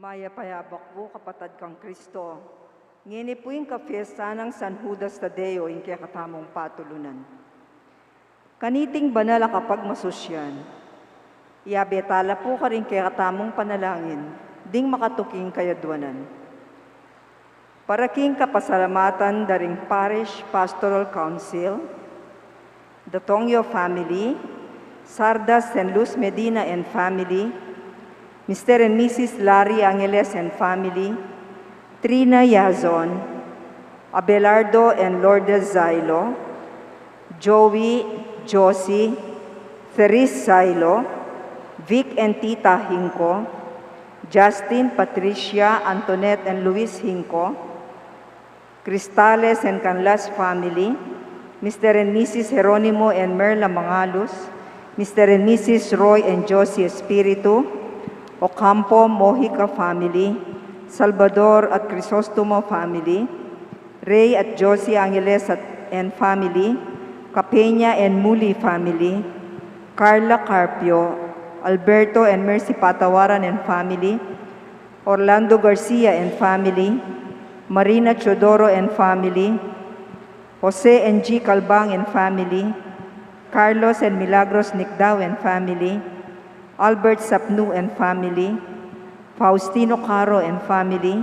Mayapayabak po kapatad kang Kristo. Ngini po yung kafiesta ng San Judas Tadeo yung kaya katamong patulunan. Kaniting banala kapag masusyan. Iabetala po ka rin kaya katamong panalangin, ding makatuking kayadwanan. Para king kapasalamatan daring Parish Pastoral Council, the Tongyo family, Sardas and Luz Medina and family, Mr. and Mrs. Larry Angeles and family, Trina Yazon, Abelardo and Lourdes Zailo, Joey, Josie, Therese Zailo, Vic and Tita Hinco, Justin, Patricia, Antoinette and Luis Hinco, Cristales and Canlas family, Mr. and Mrs. Jeronimo and Merla Mangalus, Mr. and Mrs. Roy and Josie Espiritu, Ocampo Mojica family, Salvador at Crisostomo family, Ray at Josie Angeles and family, Capeña and Muli family, Carla Carpio, Alberto and Mercy Patawaran and family, Orlando Garcia and family, Marina Chodoro and family, Jose and G. Calbang and family, Carlos and Milagros Nicdao and family, Albert Sapnu and family, Faustino Caro and family,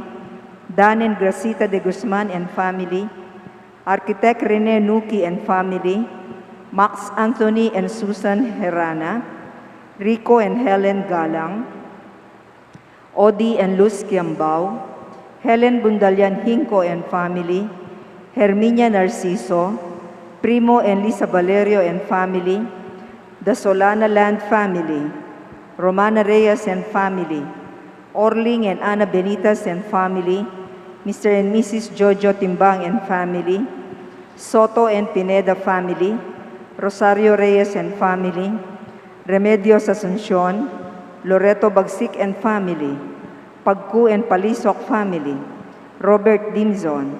Dan and Gracita de Guzman and family, Architect Rene Nuki and family, Max Anthony and Susan Herana, Rico and Helen Galang, Odi and Luz Kiambao, Helen Bundalian Hinco and family, Herminia Narciso, Primo and Lisa Valerio and family, the Solana Land family, Romana Reyes and family, Orling and Ana Benitas and family, Mr. and Mrs. Jojo Timbang and family, Soto and Pineda family, Rosario Reyes and family, Remedios Asuncion, Loreto Bagsik and family, Pagku and Palisok family, Robert Dimzon,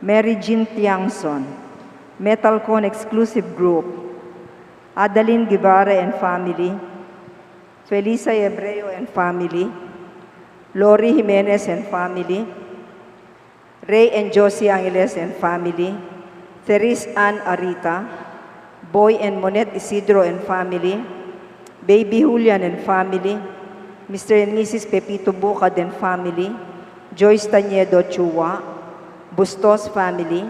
Mary Jean Tiangson, Metalcon Exclusive Group, Adeline Guevara and family, Felisa Hebreo and family, Lori Jimenez and family, Ray and Josie Angeles and family, Therese Ann Arita, Boy and Monet Isidro and family, Baby Julian and family, Mr. and Mrs. Pepito Bucad and family, Joyce Tañedo Chua, Bustos family,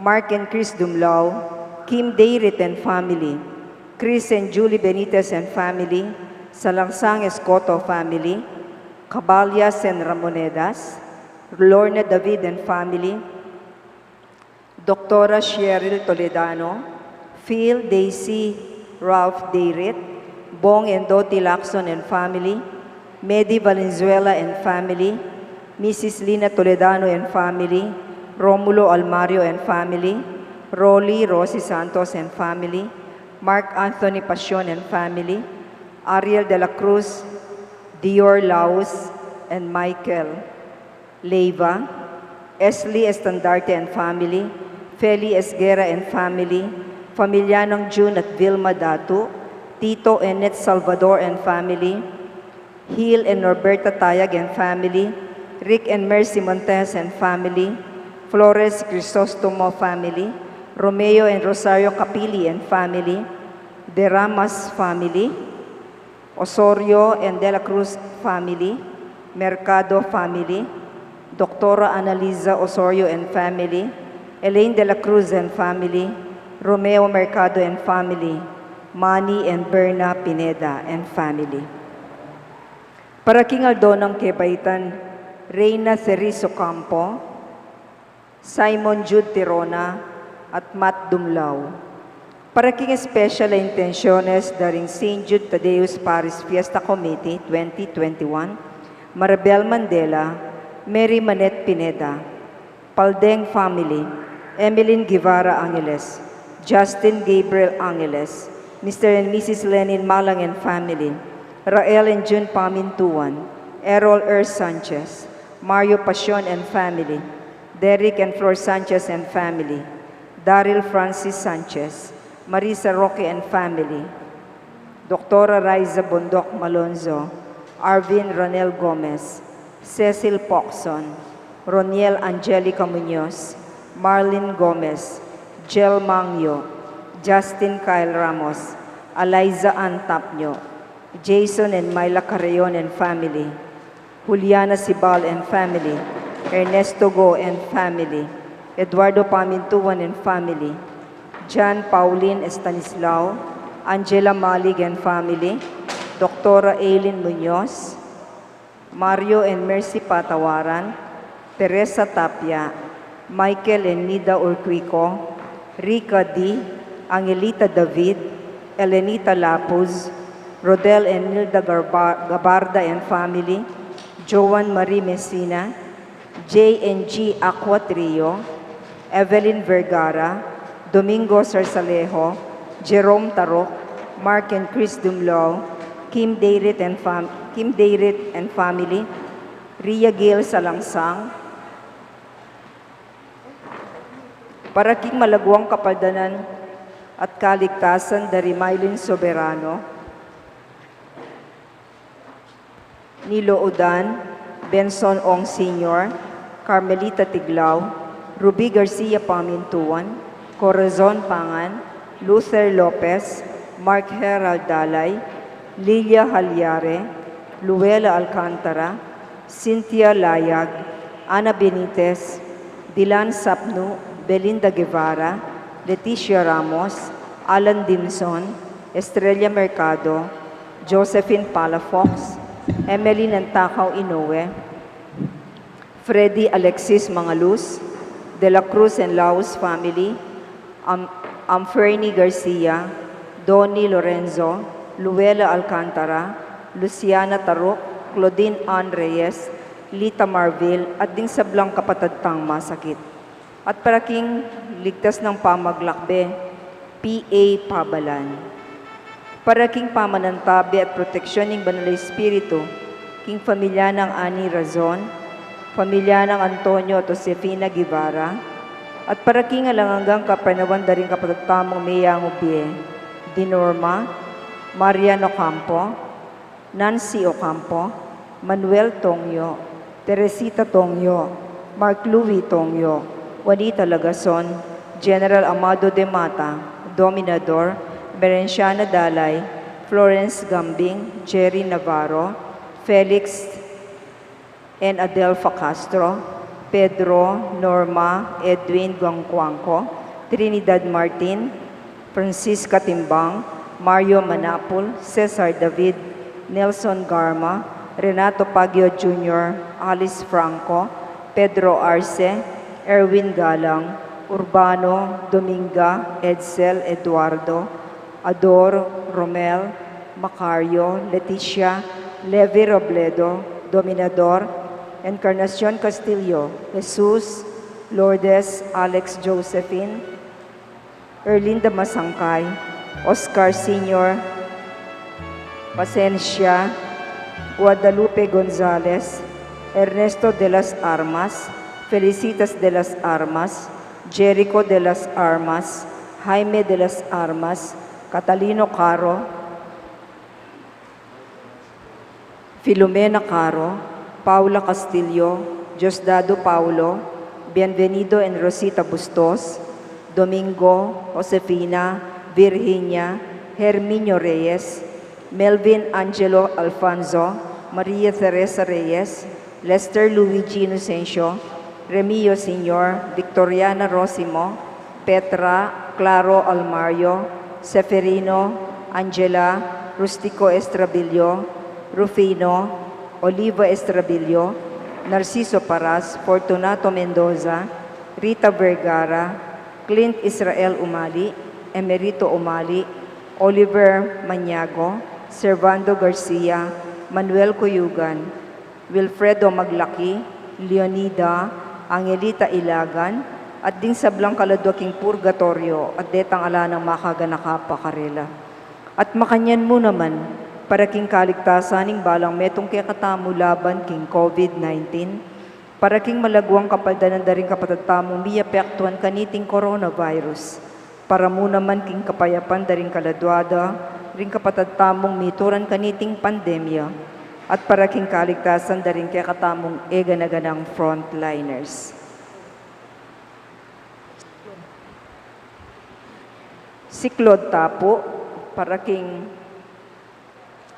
Mark and Chris Dumlao, Kim Deirit and family, Chris and Julie Benitez and family, Salangsang Escoto family, Caballas and Ramonedas, Lorna David and family, Doctora Cheryl Toledano, Phil, Daisy, Ralph Deirit, Bong and Doti Lacson and family, Medi Valenzuela and family, Mrs. Lina Toledano and family, Romulo Almario and family, Rolly Rosy Santos and family, Mark Anthony Pasion and family, Ariel de la Cruz, Dior Laus, and Michael Leiva, Esli Estandarte and family, Feli Esguera and family, Familianong June at Vilma Datu, Tito Enet Salvador and family, Hil and Norberta Tayag and family, Rick and Mercy Montes and family, Flores Crisostomo family, Romeo and Rosario Capili and family, De Ramas family, Osorio and De La Cruz family, Mercado family, Doctora Analiza Osorio and family, Elaine De La Cruz and family, Romeo Mercado and family, Manny and Berna Pineda and family. Para King Aldonong Kebaitan, Reyna Cerizo Campo, Simon Jude Tirona, at Matt Dumlao. Para King Special Intenciones daring St. Jude Tadeus Paris Fiesta Committee 2021, Maribel Mandela, Mary Manette Pineda, Paldeng Family, Emeline Guevara Angeles, Justin Gabriel Angeles, Mr. and Mrs. Lenin Malang and family, Rael and June Pamintuan, Errol Sanchez, Mario Pasion and family, Derek and Flor Sanchez and family, Daryl Francis Sanchez, Marisa Roque and family, Doctora Raiza Bondok Malonzo, Arvin Ronel Gomez, Cecil Pocson, Roniel Angelica Muñoz, Marlene Gomez, Jel Mangyo, Justin Kyle Ramos, Eliza Ann Tapnyo, Jason and Myla Carreon and family, Juliana Sibal and family, Ernesto Go and family, Eduardo Pamintuan and family, John Pauline Estanislao, Angela Malig and family, Dr. Aileen Muñoz, Mario and Mercy Patawaran, Teresa Tapia, Michael and Nida Urquico, Rica D, Angelita David, Elenita Lapuz, Rodel and Nilda Gabarda and family, Joan Marie Messina, J&G Aqua Trio, Evelyn Vergara, Domingo Sarsalejo, Jerome Tarok, Mark and Chris Dumlao, Kim Dayrit and family, Ria Gail Salangsang, para king malagwang kapaldanan at kaligtasan dari Mylene Soberano, Nilo Udan, Benson Ong Sr., Carmelita Tiglao, Ruby Garcia Pamintuan, Corazon Pangan, Luther Lopez, Mark Herald Dalay, Lilia Halyare, Luela Alcantara, Cynthia Layag, Ana Benitez, Dilan Sapnu, Belinda Guevara, Leticia Ramos, Alan Dimson, Estrella Mercado, Josephine Palafox, Emily Nantakaw Inoue, Freddy Alexis Mangaluz, De La Cruz and Laos family, Amferny Garcia, Donnie Lorenzo, Luela Alcantara, Luciana Tarok, Claudine Ann Reyes, Lita Marville, at ding sablang kapatadtang masakit. At para king ligtas ng pamaglakbe, P.A. Pabalan. Para king pamanantabi at proteksyon ng Banal na Espiritu, king pamilya ng Ani Razon, pamilya ng Antonio at Josefina Guevara, at para king alanganggang kapernawan daring kapatagtamong Mayang Ubie, Dinorma, Mariano Campo, Nancy Ocampo, Manuel Tongyo, Teresita Tongyo, Mark Louis Tongyo, Juanita Lagason, General Amado de Mata, Dominador, Berenciana Dalay, Florence Gambing, Jerry Navarro, Felix and Adelfa Castro, Pedro, Norma, Edwin Guangcuangco, Trinidad Martin, Francisca Timbang, Mario Manapul, Cesar David, Nelson Garma, Renato Pagio Jr., Alice Franco, Pedro Arce, Erwin Galang, Urbano, Dominga, Edsel Eduardo, Ador, Romel, Macario, Leticia, Levi Robledo, Dominador, Encarnacion Castillo, Jesus, Lourdes, Alex Josephine, Erlinda Masangkay, Oscar Sr., Pasencia, Guadalupe Gonzalez, Ernesto de las Armas, Felicitas de las Armas, Jericho de las Armas, Jaime de las Armas, Catalino Caro, Filomena Caro, Paula Castillo, Diosdado Paulo, Bienvenido and Rosita Bustos, Domingo, Josefina, Virginia, Herminio Reyes, Melvin Angelo Alfonso, Maria Teresa Reyes, Lester Luigi Inocencio, Remio Sr., Victoriana Rosimo, Petra, Claro Almario, Seferino, Angela, Rustico Estrabillo, Rufino, Oliva Estrabillo, Narciso Paras, Fortunato Mendoza, Rita Vergara, Clint Israel Umali, Emerito Umali, Oliver Maniago, Servando Garcia, Manuel Cuyugan, Wilfredo Maglaki, Leonida, Angelita Ilagan, at ding sablang kaladwaking purgatorio at detang ala ng makaganakapa karela. At makanyan mo naman, para king kaligtasan ning balang metong kaya katamu laban king COVID-19, para king malagwang kapaldanan daring kapatatamong miyapektuan kaniting coronavirus, para mo naman king kapayapan daring kaladwada, ring kapatatamong mituran kaniting pandemya, at paraking kaligtasan daring kaya katamong eganaganang frontliners. Siklod tapo, paraking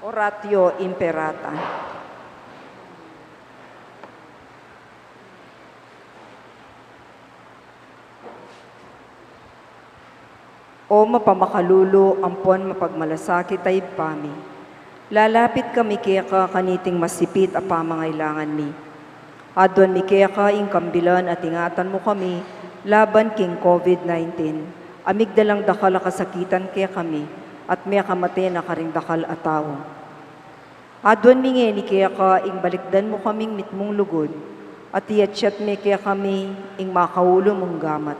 oratio imperata. O mapamakalulo, ampon mapagmalasakit ay pami. Lalapit kami kaya ka kaniting masipit a pamangailangan mi. Adwan mi kaya ka ingkambilan at ingatan mo kami laban king COVID-19. Amigdalang dakal a kasakitan kaya kami at may kamate na karing dakal a tao. Adwan mi ni kaya ka ingbalikdan mo kaming mitmong lugod at iyatsat mi kaya kami ing makaulo mong gamat.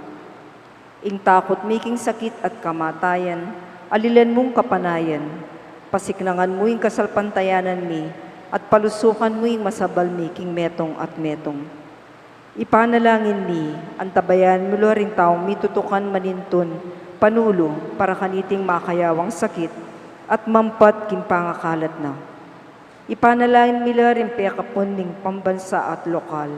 Ing takot miking sakit at kamatayan, alilan mong kapanayan, pasiknangan mo ing kasalpantayanan mi, at palusukan mo ing masabal miking metong at metong. Ipanalangin mi, antabayan mo ring taong mitutukan manintun, panulo para kaniting makayawang sakit, at mampat kimpangakalat na. Ipanalangin mi rin pekapon ning pambansa at lokal,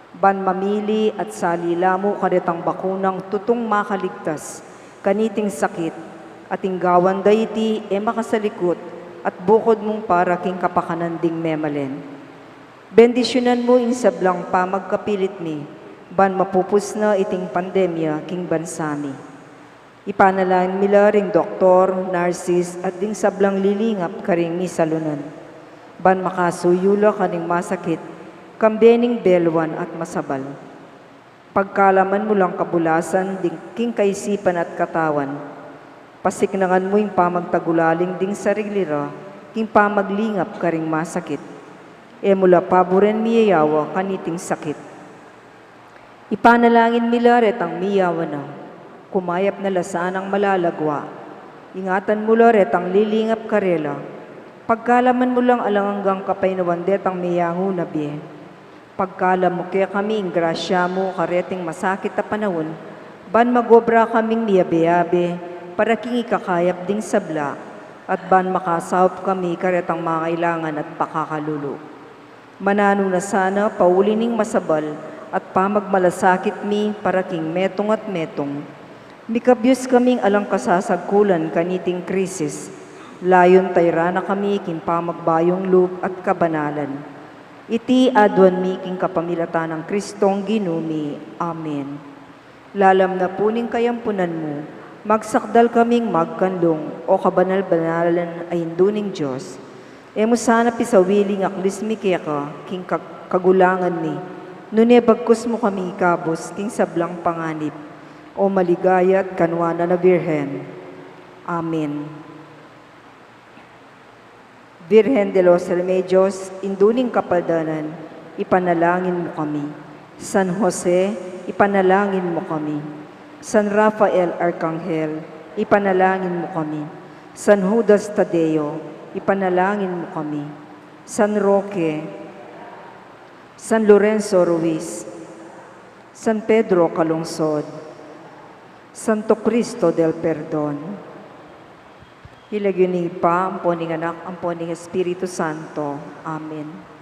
ban mamili at salila mo kadetang bakunang tutong makaligtas, kaniting sakit, at inggawan dayti makasalikot, at bukod mong para king kapakanan ding memalen. Bendisyonan mo ing sablang pamagkapilit mi, ban mapupus na iting pandemya king bansami. Ipanalangin mila ring doktor, nurses, at ding sablang lilingap karing misalunan, ban makasuyula kaning masakit, kambening belwan at masabal. Pagkalaman mo lang kabulasan, ding king kaisipan at katawan. Pasiknangan mo yung pamagtagulaling ding sarilira, king pamaglingap karing masakit. Mula paboren miyayawa kaniting sakit. Ipanalangin milaret ang miyawa na, kumayap na lasaan ang malalagwa. Ingatan mo laret ang lilingap karela. Pagkalaman mo lang alanganggang kapay na wandet ang miyango na biye. Pagkalam mo kaya kami ing grasya mo kareting masakit na panahon, ban magobra kaming miyabe-yabe, para king ikakayap ding sabla, at ban makasahop kami karetang mangailangan at pakakalulo. Manano na sana paulining masabal, at pamagmalasakit mi para king metong at metong. Mikabyos kaming alang kasasagkulan kaniting krisis, layon tayra na kami king pamagbayong loob at kabanalan. Iti adwan mi king kapamilatan ng Kristong ginumi. Amen. Lalam na puning kayampunan mo, magsakdal kaming magkanlong o kabanal-banalan ay induning Diyos. Emo sana pisawiling aklis mi kaya ka, king kagulangan mi, nune bagkus mo kami ikabos, king sablang panganib, o maligayat kanwana na Birhen. Amen. Virgen de los Remedios, induning kapaldanan, ipanalangin mo kami. San Jose, ipanalangin mo kami. San Rafael Arcangel, ipanalangin mo kami. San Judas Tadeo, ipanalangin mo kami. San Roque, San Lorenzo Ruiz, San Pedro Calungsod, Santo Cristo del Perdon. Hilagyoning pa, ang poning anak, ang poning Espiritu Santo. Amen.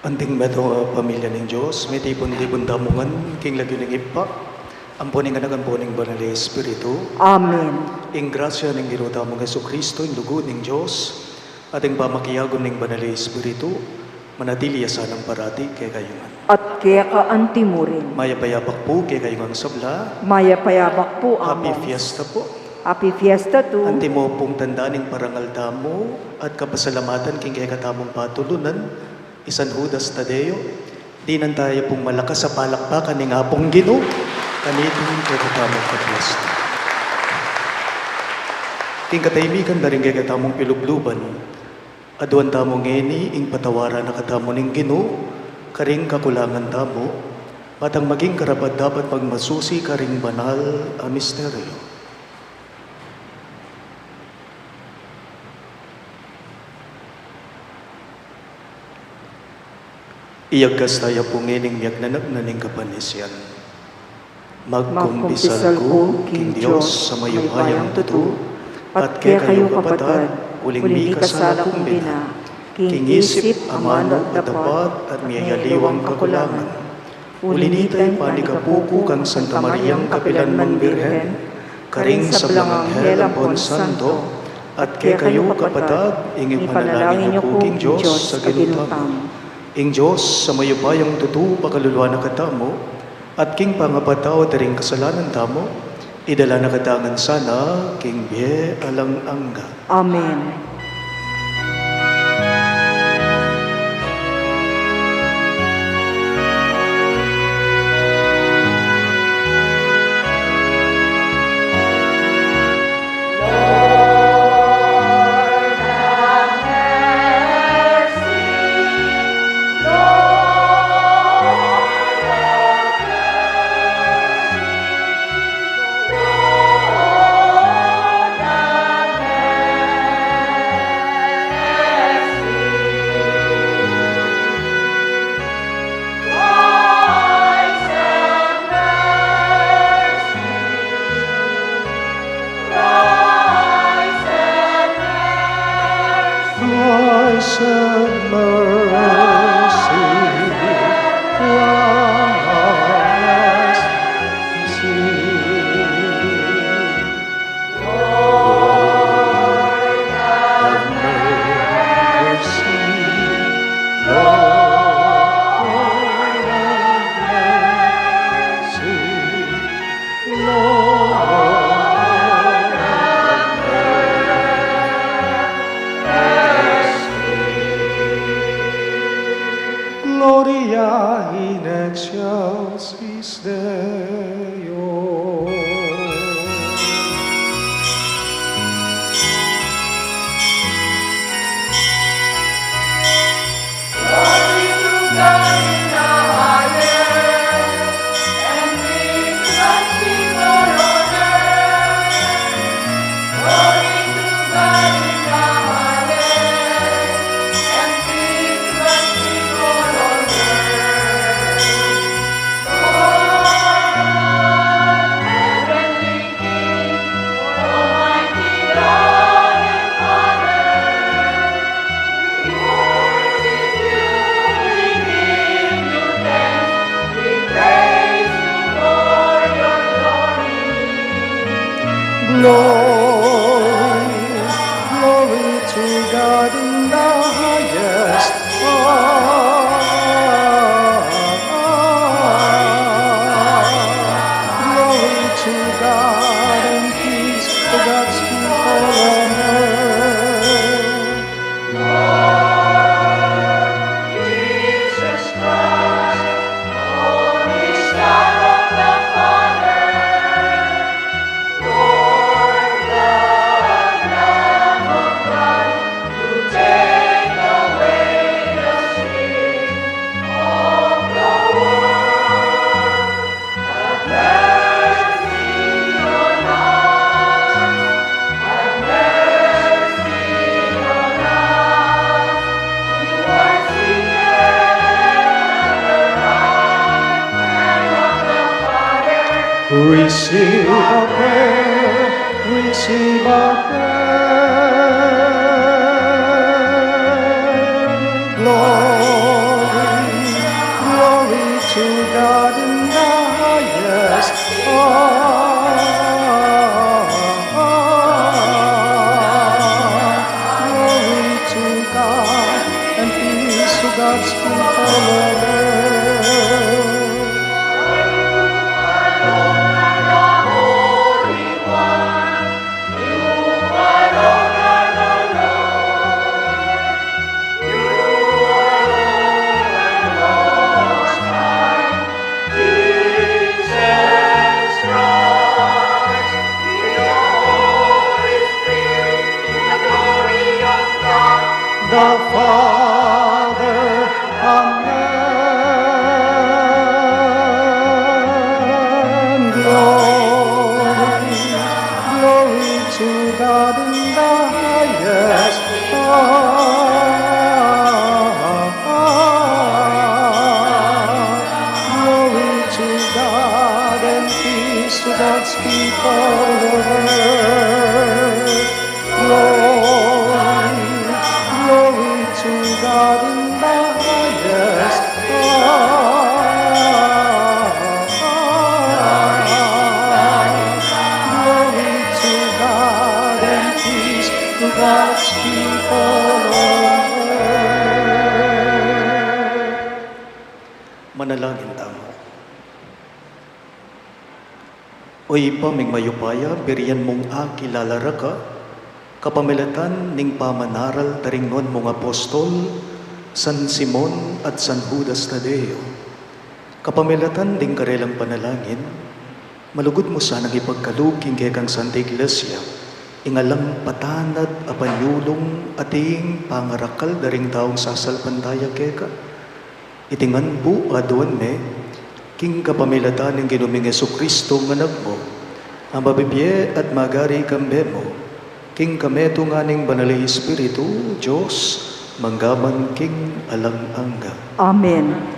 Anting meto pamilya ng Diyos, may tipon-tipon damungan, king lagi ng ipa, amponing anak amponing banal na Espiritu, Amen. ing grasya ng giruta mong Yesu Kristo, ing lugod ng Diyos, at ing pamakiyagon ng banal na Espiritu, manatili asan ang parati kay kayungan. At kaya ka antimurin. Mayapayapak po kay kayungan sabla, Maya payabak po happy among. fiesta po. Happy Fiesta to. Anti mo pong tandaning parangal damo at kapasalamatan king kaya katamong patulunan, isan Judas Tadeo, di nan tayo pong malakas sa palakpakan ng apong Ginoo, kanitin kaya katamong kaplasta. King katahimikan na rin kaya katamong pilubluban, aduan tamong ngeni, ing patawaran na katamo ng Ginoo, karing kakulangan tamo, matang maging karapat dapat pagmasusi karing banal a misteryo. Iyagkas tayo po ngining miyagnanak na ning kapanisyan. Magkumpisal ko, King Diyos, sa mayuhayang tutu, at kaya kayo kapatad, uling mi kasala kong bina, King isip, amano, dapat, at miyayaliwang kakulangan. Ulinitay panikapuko kang Santa Mariang Kapilanman Birhen, karing sa Blanganghel Ampon Santo, at kaya kayo kapatad, ingin panalangin niyo po, King Diyos, sa ginutang. Ing Diyos, sa mayubayang tutu pakaluluwa na katamo, at king pangapataw daring kasalanan tamo, idala na katangan sana, king biye alang angga. Amen. Grace and mercy, Christ, Lord, have mercy, Lord, have mercy, Lord, have Gloria in excelsis Deo. Glory to God in the highest. Glory to God and peace to God's people on earth. Jesus Christ, Holy Son of the Father, Lord, the Lamb of God, who take away the sin of the world, have mercy on us, have mercy on us. You are seated at the right hand of the Father. Receive our prayer, receive our prayer. Glory the Father. Amen. Glory, glory to God in the highest. Glory to God and peace to God's people on earth. Glory, glory to God in the highest. Glory to God and peace to God's people on earth. Manalangin tayo. Oy paming mayupaya, berian mong akilalara ka, kapamilatan ning pamanaral taringon mong apostol, San Simon at San Judas Tadeo. Kapamilatan ding karelang panalangin, malugod mo sanang ipagkaluging kekang Santa Iglesia, ingalang patanad apanyulong ating pangarakal daring taong sasalpantaya keka. Itingan bu aduan me, king kapamilatan ng ginuming Jesucristo nga nagmo, ang mabibye at magari kambe mo, king kameto nga ning banalay Espiritu, Diyos, manggaman king alang-angga. Amen.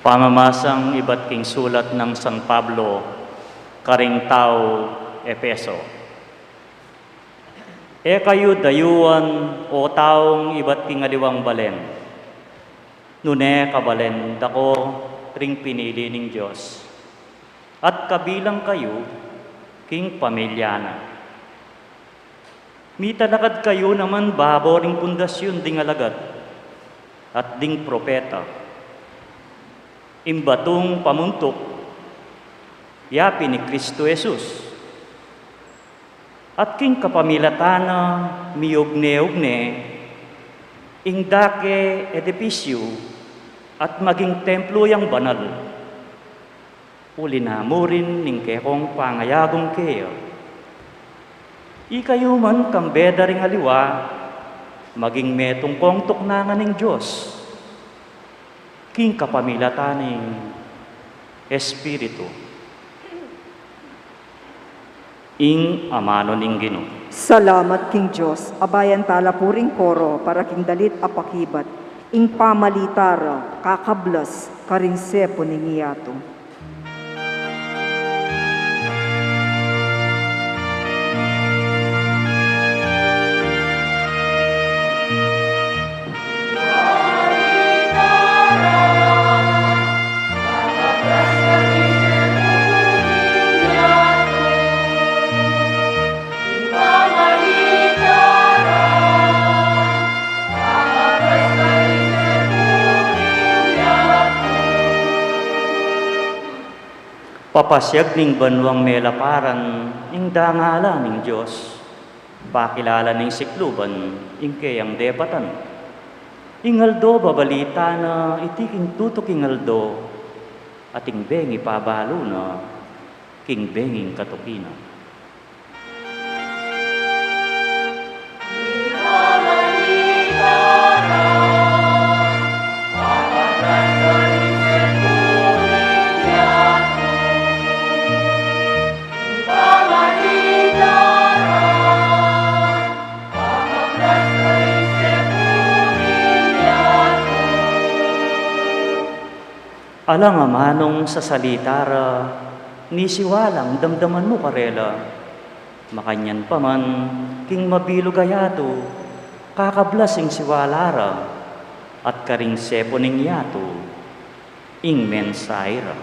Pamamasang iba't king sulat ng San Pablo, karing tao, Epeso. E kayo dayuan o taong iba't king aliwang balen. Nune kabalen dako ring pinili ning Diyos. At kabilang kayo, king pamilyana. Mitalakad kayo naman babo ring pundasyon ding alagad at ding propeta. Imbatong pamuntok, yapi ni Kristo Jesus. At king kapamilatana, miyugne-ugne, ingdake edipisyo, at maging templo yang banal. Ulinamurin ning kekong pangayagong keyo. Ikayo man kambeda ring aliwa, maging metong kong tuknangan ning Diyos. King kapamilataning Espiritu. Ing amano ning Ginoo. Salamat King Diyos, abayan tala puring koro para king dalit apakibat, ing pamalitara, kakablas, karing sepo ning iyato. Papasyag ning banwang melaparan, ing dangala ning Diyos. Pakilala ning sikluban, ing kayang depatan. Ingaldo babalita na itiking tutok ingaldo, at ing bengi pabalo na, king benging katukina. Alang amanong sa salitara, ni siwalang damdaman mo karela. Makanyan pa man, king mabilo gayato, kakablasing siwalara, at karing sepo ning yato, ing mensayra.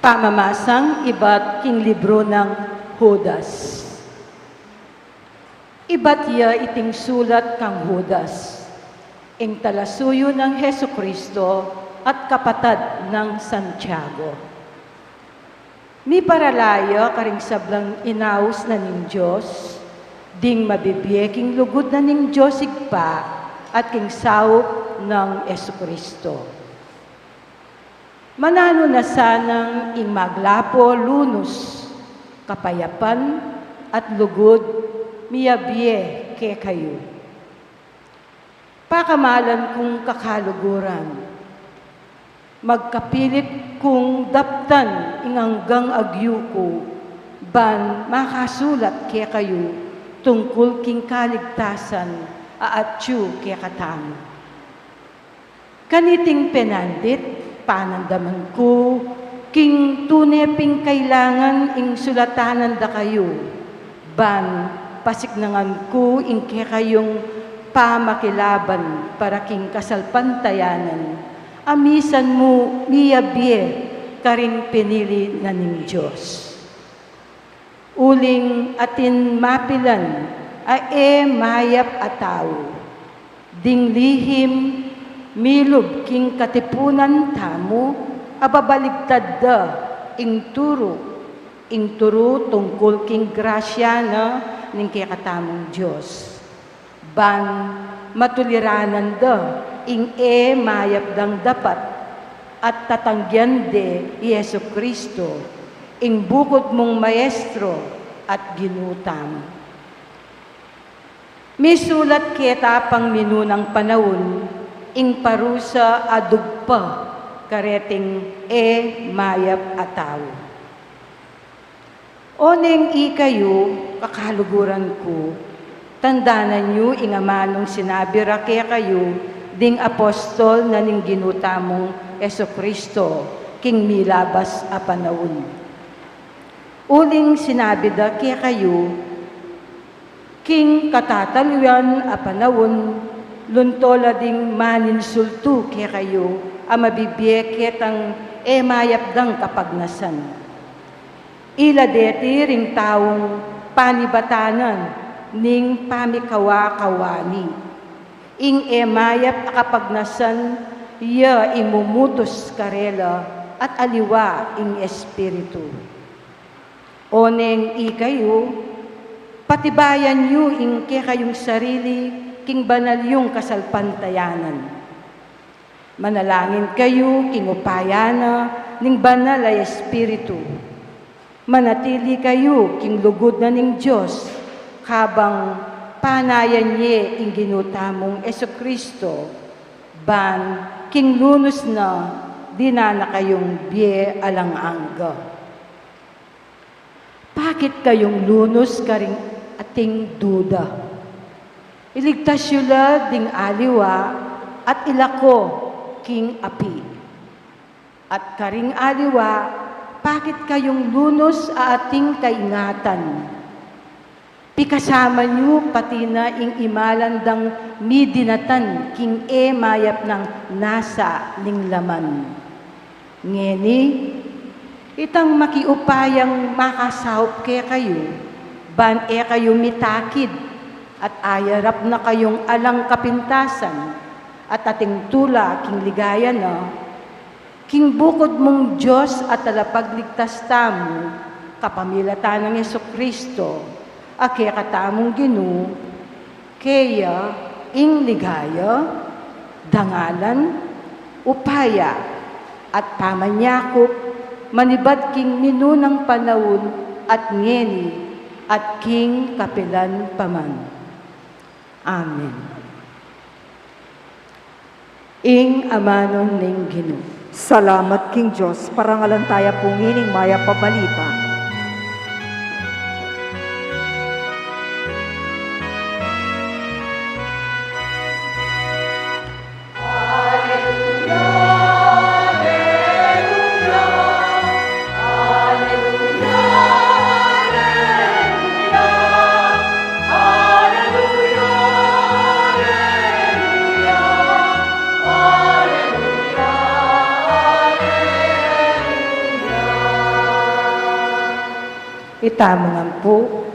Pamamasang iba't king libro ng Judas. Iba't iya iting sulat kang Judas, ing talasuyo ng Heso Kristo at kapatad ng Santiago. Mi paralaya karing sablang inaus na ning Diyos, ding mabibiyeking lugod na ning Diyos igpa at king sawop ng Heso Kristo. Manano na sanang ing maglapo lunos, kapayapan at lugod miyabiye ke kayo. Pakamalan kong kakaluguran, magkapilit kong daptan inganggang agyuko, ban makasulat ke kayo tungkol king kaligtasan aatyu ke katamo. Kaniting penandit, panandaman ko, king tuneping kailangan ing sulatanan da kayo, ban pasignangan ko ing ke kayong pamakilaban para king kasalpantayanan, amisan mo miyabye karing pinili na ning Diyos. Uling atin mapilan, ae mayap ataw, ding lihim milub king katipunan tamo, ababaligtad da ing turo tungkol king grasya na ning kakatamong Diyos. Ban matuliranan da ing mayap dang dapat at tatangyan de Yesu Kristo, ing bukod mong maestro at ginutam. Misulat kita pang minunang panahon, ing parusa adugpa kareting mayap ataw. Oneng ikayo, kakaluguran ko, tandanan nyo ing amanong sinabi rakya kayo, ding apostol na ning ginutamong Heso Kristo, king milabas a panahon. Uling sinabi da kaya kayo, king katataluyan a panahon, luntola ding maninsultu kaya kayo, amabibiyeket ang mayap dang kapagnasan. Ila deti ring taong panibatanan ning pamikawa-kawani. Ing mayap akapagnasan, iya imumutos karela at aliwa ing espiritu. Oneng ikayo, patibayan nyo ing kaya kayong sarili, king banal yung kasalpantayanan. Manalangin kayo, king upayana, ning banal ay espiritu. Manatili kayo, king lugod na ning Diyos, habang panayan niya ing ginutamong Heso Kristo, ban king lunos na dinana kayong biye alang angga. Bakit kayong lunos karing ating duda? Iligtas yula ding aliwa at ilako king api. At karing aliwa, bakit kayong lunos a ating kaingatan? Pikasama niyo pati na ing imalandang midinatan king mayap ng nasa ning laman. Ngeni, itang makiupayang makasahop ke kayo, ban kayo mitakid, at ayarap na kayong alang kapintasan, at ating tula king ligaya na, king bukod mong Diyos at talapagligtas tamo, kapamilatan ng Yesu Kristo, kaya katamong ginu, kaya ing ligaya, dangalan, upaya, at pamanyakop, manibad king minunang panahon at ngeni, at king kapilan paman. Amen. Ing amanon ning Ginoo. Salamat King Diyos, parangalan tayo pungining maya pabalita. Itamangan po,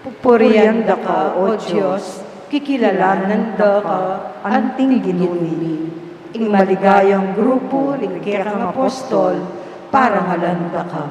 pupurianda ka, O Diyos, kikilalanan da ka, anting ginuni. Ing maligayang grupo, ringkya kang apostol, para ngalanda ka.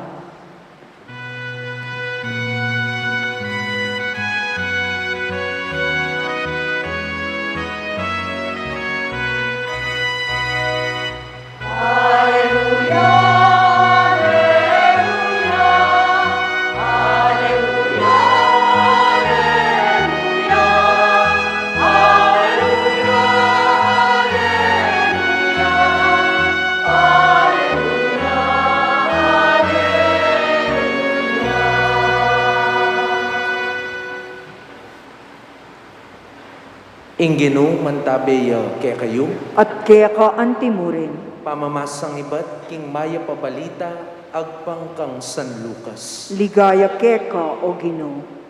Ingino mantabeya kaya kayo, At kaya ka antimurin, pamamasang ibat king maya pabalita, agpang kang San Lucas. ligaya kaya ka, O Ginoo.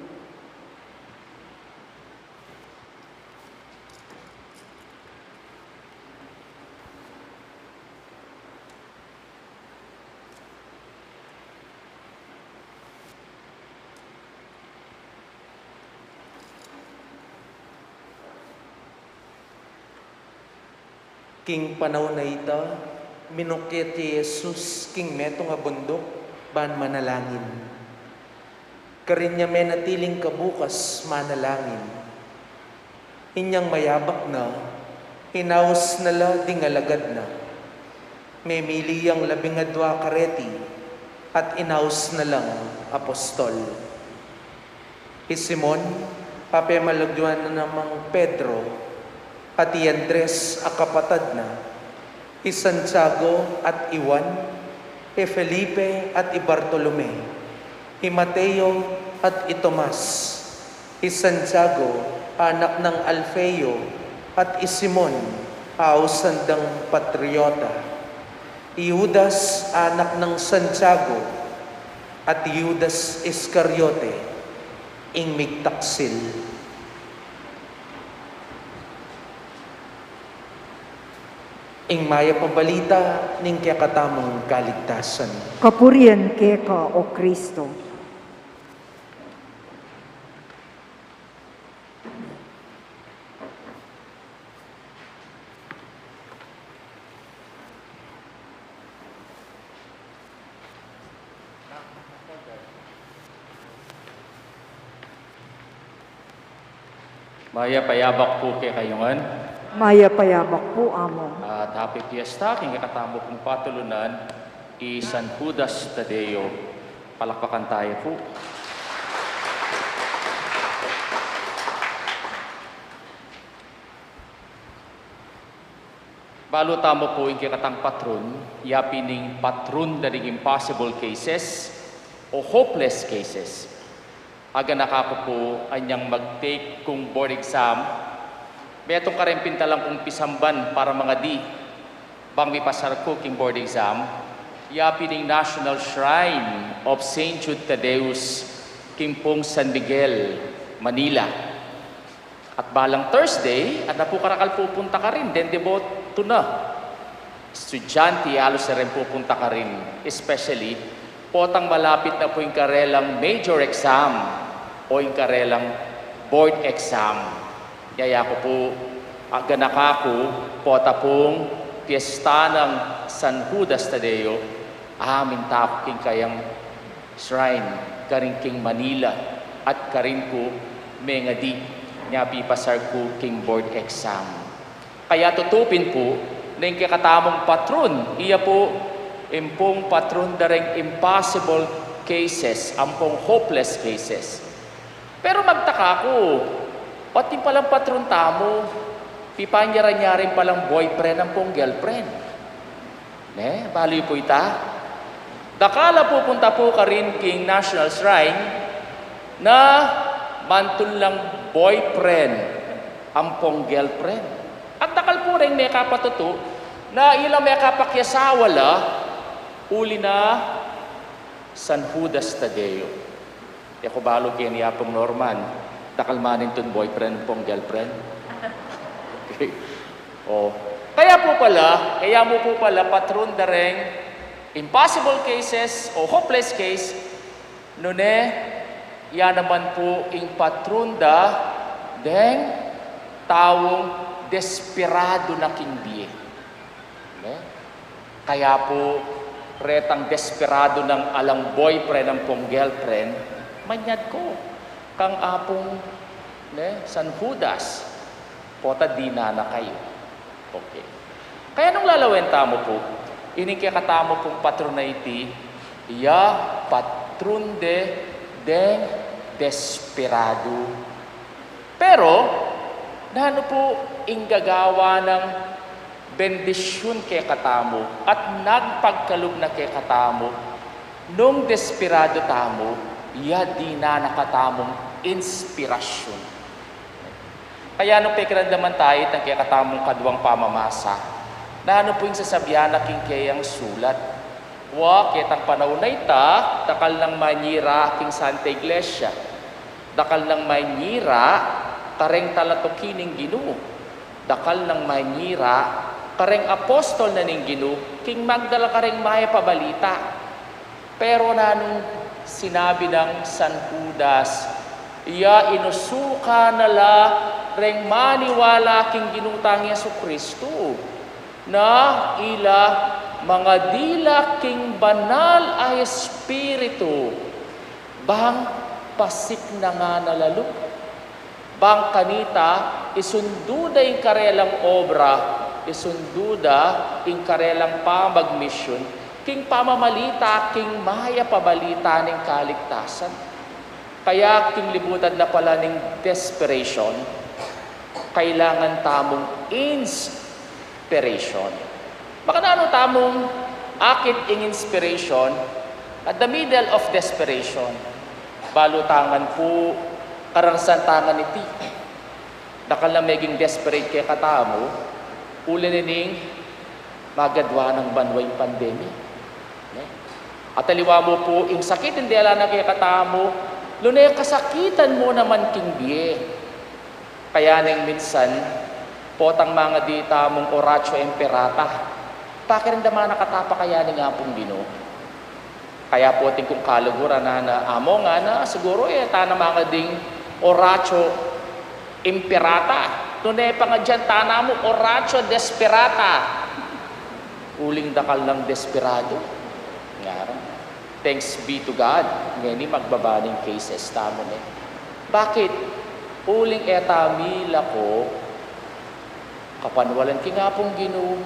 King panahon na ita, minukit ti Jesus king meto nga bundok, ban manalangin. Karinya may natiling kabukas manalangin. Inyang mayabak na, hinaos na la dingalagad na. May miliyang 12 kareti, at inaos na lang apostol. Simon, papemalagyan na namang Pedro, at Andres akapatad na, Santiago at Iwan, Felipe at Bartolome, Mateo at Tomas, Santiago anak ng Alfeo at Simon ausandang patriota, Judas anak ng Santiago at Judas Iscariote ing migtaksil. Ing maya pabalita ning kaya katamong kaligtasan. Kapurian kaya ka, O Kristo. Maya payabak po kay kayungan. Maya payabak po, amo. At happy fiesta, king katamo kong patulunan, San Judas Tadeo. Palakpakan tayo po. Balo tamo po yung kikatang patron, yapining patron daring impossible cases o hopeless cases. Aga nakako po anyang mag-take kung board exam, betong karempinta lang kung pisamban para mga di, bang may pasar ko king board exam, yapining National Shrine of St. Jude Tadeus, Kimpong San Miguel, Manila. At balang Thursday, at na po karakal pupunta ka rin, then devoto na. Estudyante, alos na rin pupunta ka rin. Especially, potang malapit na po yung karelang major exam o yung karelang board exam. Yaya ko po, aganak ako, pota pong piyesta ng San Judas Tadeo, amin tako king kayang shrine, karing king Manila, at karin ko may nga di niya pipasar ko king board exam. Kaya tutupin po na yung kakatamong patron, iya po impong patron dareng impossible cases, ampong hopeless cases. Pero magtaka ko, pati palang patron tamo, pipanyara-nyarin palang boyfriend ampong girlfriend. Ne, bali po ita. Dakala pupunta po ka rin king National Shrine na mantul lang boyfriend ampong girlfriend. At dakal po rin may kapatuto na ilang may kapakyasawa la uli na San Judas Tadeo. Eko balo kaya niya pong Norman, dakal manin ton boyfriend pong girlfriend. Okay. Oh. Kaya mo po pala patron dareng impossible cases o hopeless case Nune, yan naman po ing patrunda deng taong desperado na kingbiye. Ne? Kaya po, retang desperado ng alang boyfriend ng pong girlfriend, manyad ko, kang apong San Judas, pota di na kayo. Okay. Kaya nung lalawenta mo po, inikikatamo pong patronity, ya patrunde deng desperado. Pero, nano po inggagawa ng bendisyon kay katamo at nagpagkalog na kay katamo, nung desperado tamo, ya di na nakatamong inspirasyon. Kaya nung pekirandaman tayo ng kay katamong kadwang pamamasa, na ano po yung sasabihan na kingkayang sulat. Wa, kitang panahon na ita, dakal ng manyira aking Santa Iglesia. Dakal ng manyira, kareng talatokining Ginoo. Dakal ng manyira, kareng apostol na ning Ginoo, king magdala kareng maya pabalita. Pero nanong sinabi ng San Judas, iya inusuka nala reng maniwala king ginutang Yesu Kristo na ila mga dila king banal ay espiritu bang pasik na nga nalaluk bang kanita isunduda yung karelang obra isunduda yung karelang pamagmisyon king pamamalita king maya pabalita ng kaligtasan. Kaya king libutan na pala ng desperation, kailangan tamong inspiration. Baka na ano tamong akit ing inspiration at the middle of desperation. Balutangan po, kararasan tangan iti. Dakal na meging desperate kaya katamo, ulinining magadwa ng banway pandemic. At aliwa mo po, ing sakit hindi ala na kaya katamo, lunay kasakitan mo naman kingbiye. Kaya nang minsan, potang mga dita mong oratio imperata, pakiramdaman nakatapa kaya ni nga pong Ginoo. Kaya po ting kung kaluguran na amo nga na siguro tana mga ding oratio imperata. Lunay pa nga dyan, tana mo oratio desperata. Uling dakal ng desperado. Ngayon. Thanks be to God. Ngani magbabaling cases tamo ne. Bakit? Uling etamila ko kapanwalan ki nga pong Ginoo,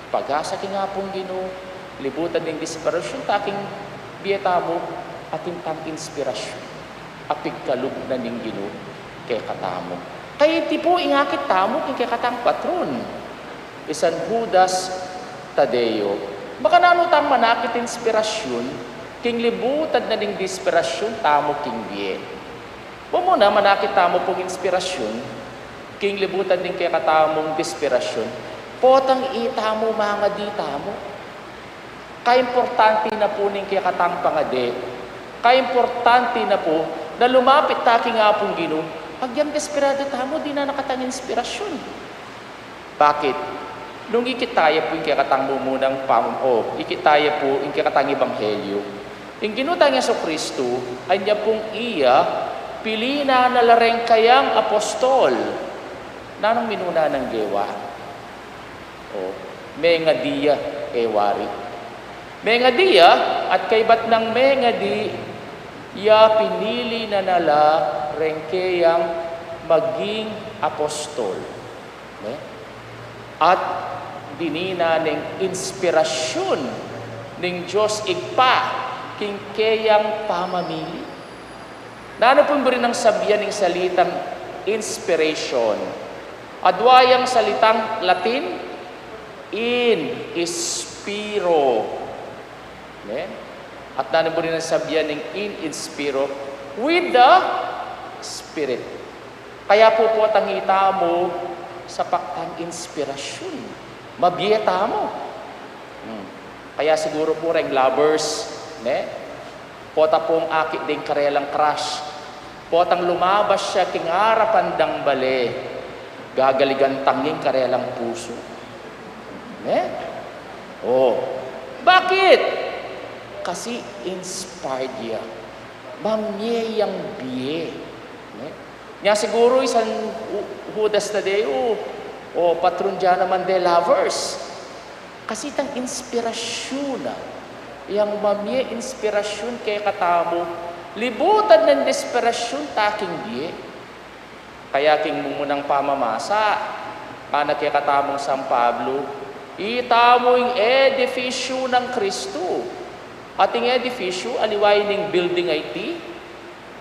pag-asa ki nga pong Ginoo, libutan ng desperasyon taking biyeta mo ating tang inspirasyon. Apig kalug na ning Ginoo kay katamo. Kaya iti po ingakit tamo kay katang patron. Isan Judas Tadeo. Baka nano tang manakit inspirasyon king libutan na ning desperasyon tamo king biye. O muna manakit tamo pong inspirasyon, king libutan din kaya katamong desperasyon, potang itamo mga di tamo. Kaimportante na po ning kaya katang pangade, kaimportante na po na lumapit taking nga pong Ginoo, agyang desperado tamo, di na nakatang inspirasyon. Bakit? Nung ikitaya po yung kaya katang mumunang ikitaya po yung kaya katang ebanghelyo, yung ginutang Yesu Kristo, ay niya pong iya, pilina na lareng kayang apostol. Nanong minuna ng gewa? May nga diya, ewari. May nga diya, at kaybat ng may nga di, iya pinili na nala reng kayang maging apostol. At dinina ng inspirasyon ng Diyos igpa, king kayang pamamili. Nano po rin ang sabihan ng salitang inspiration. Adwayang salitang Latin, in inspiro. At nano po rin ang sabihan ng in inspiro, with the Spirit. Kaya po po tangita mo sa paktang inspirasyon. Mabiyeta mo. Kaya siguro po rin lovers, pota pong akit din karelang crush. Potang lumabas siya king harapan dang bale. Gagaligan tanging karelang puso. Bakit? Kasi inspired niya. mamiyang biye. Nga siguro isang Judas Tadeo o patron dyan naman de lovers. Kasi itang inspirasyon na, yung mamiya inspirasyon kay katamo, libutan ng desperasyon taking biye. Kaya king mumunang pamamasa, anak kay katamong San Pablo, itamo yung edifisyo ng Kristo. At yung edifisyo, aliway ng building IT,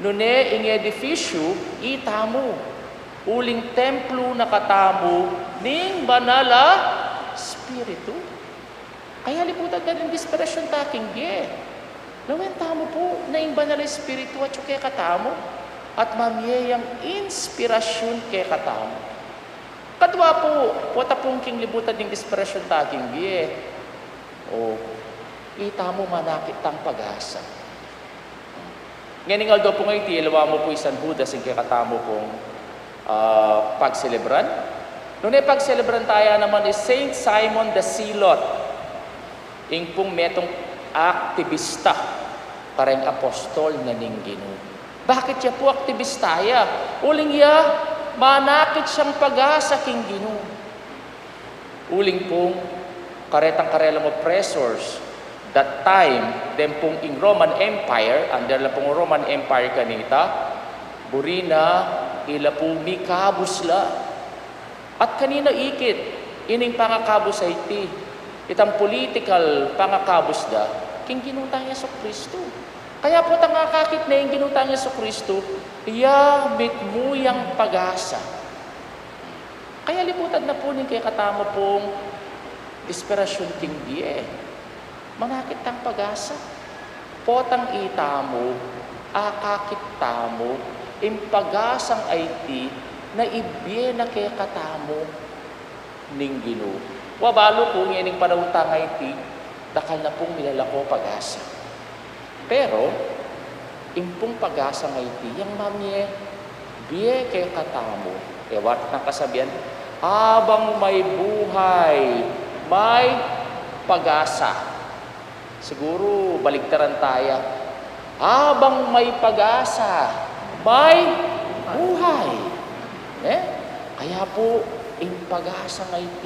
nune yung edifisyo, itamo. Uling templo na katamo, ning banala Espiritu. Kaya libutan na ng desperasyon taking biye. Lawen tamo po na yung banal na Espiritu at yung kaya katamo at mamiyayang inspirasyon kaya katamo. Kadwa po, wata pong king libutan ng desperasyon taking biye. O, itamo manakit ang pag-asa. Ngayon daw po ngayon, tilawa mo po isang Judas yung kaya katamo pong pagselebran. Noon ay pagselebran tayo naman is Saint Simon the Zealot. Ing pong metong aktivista parang apostol na ning Ginoo. Bakit siya po aktivista ya? Uling ya, manakit siyang pag-asa king Ginoo. Uling pong karetang-karelang oppressors that time, dem pong ing Roman Empire, under la pong Roman Empire kanita, burina, ila po mikabus la. At kanina ikit, ining pangakabos ay iti. Itang political pangakabos da, king ginutang Yesu Kristo. Kaya po tangakakit na yung ginutang Yesu Kristo, yamit mo yung pag-asa. Kaya liputan na po ning kay katama pong desperasyon king diye. Manakit ang pag-asa. Potang itamo, akakit tamo, impag-asang IT na ibiye na kay katamo ning Ginoo. Wabalo po ngayon panahon tangay IT, dakal na pong nilalako pag-asa. Pero, impong pag-asa ng IT, yung mamye, biye kay katamo, wat ng kasabihan, habang may buhay, may pag-asa. Siguro, baligtaran tayo. Habang may pag-asa, may buhay. Kaya po, yung pag-asa ng IT,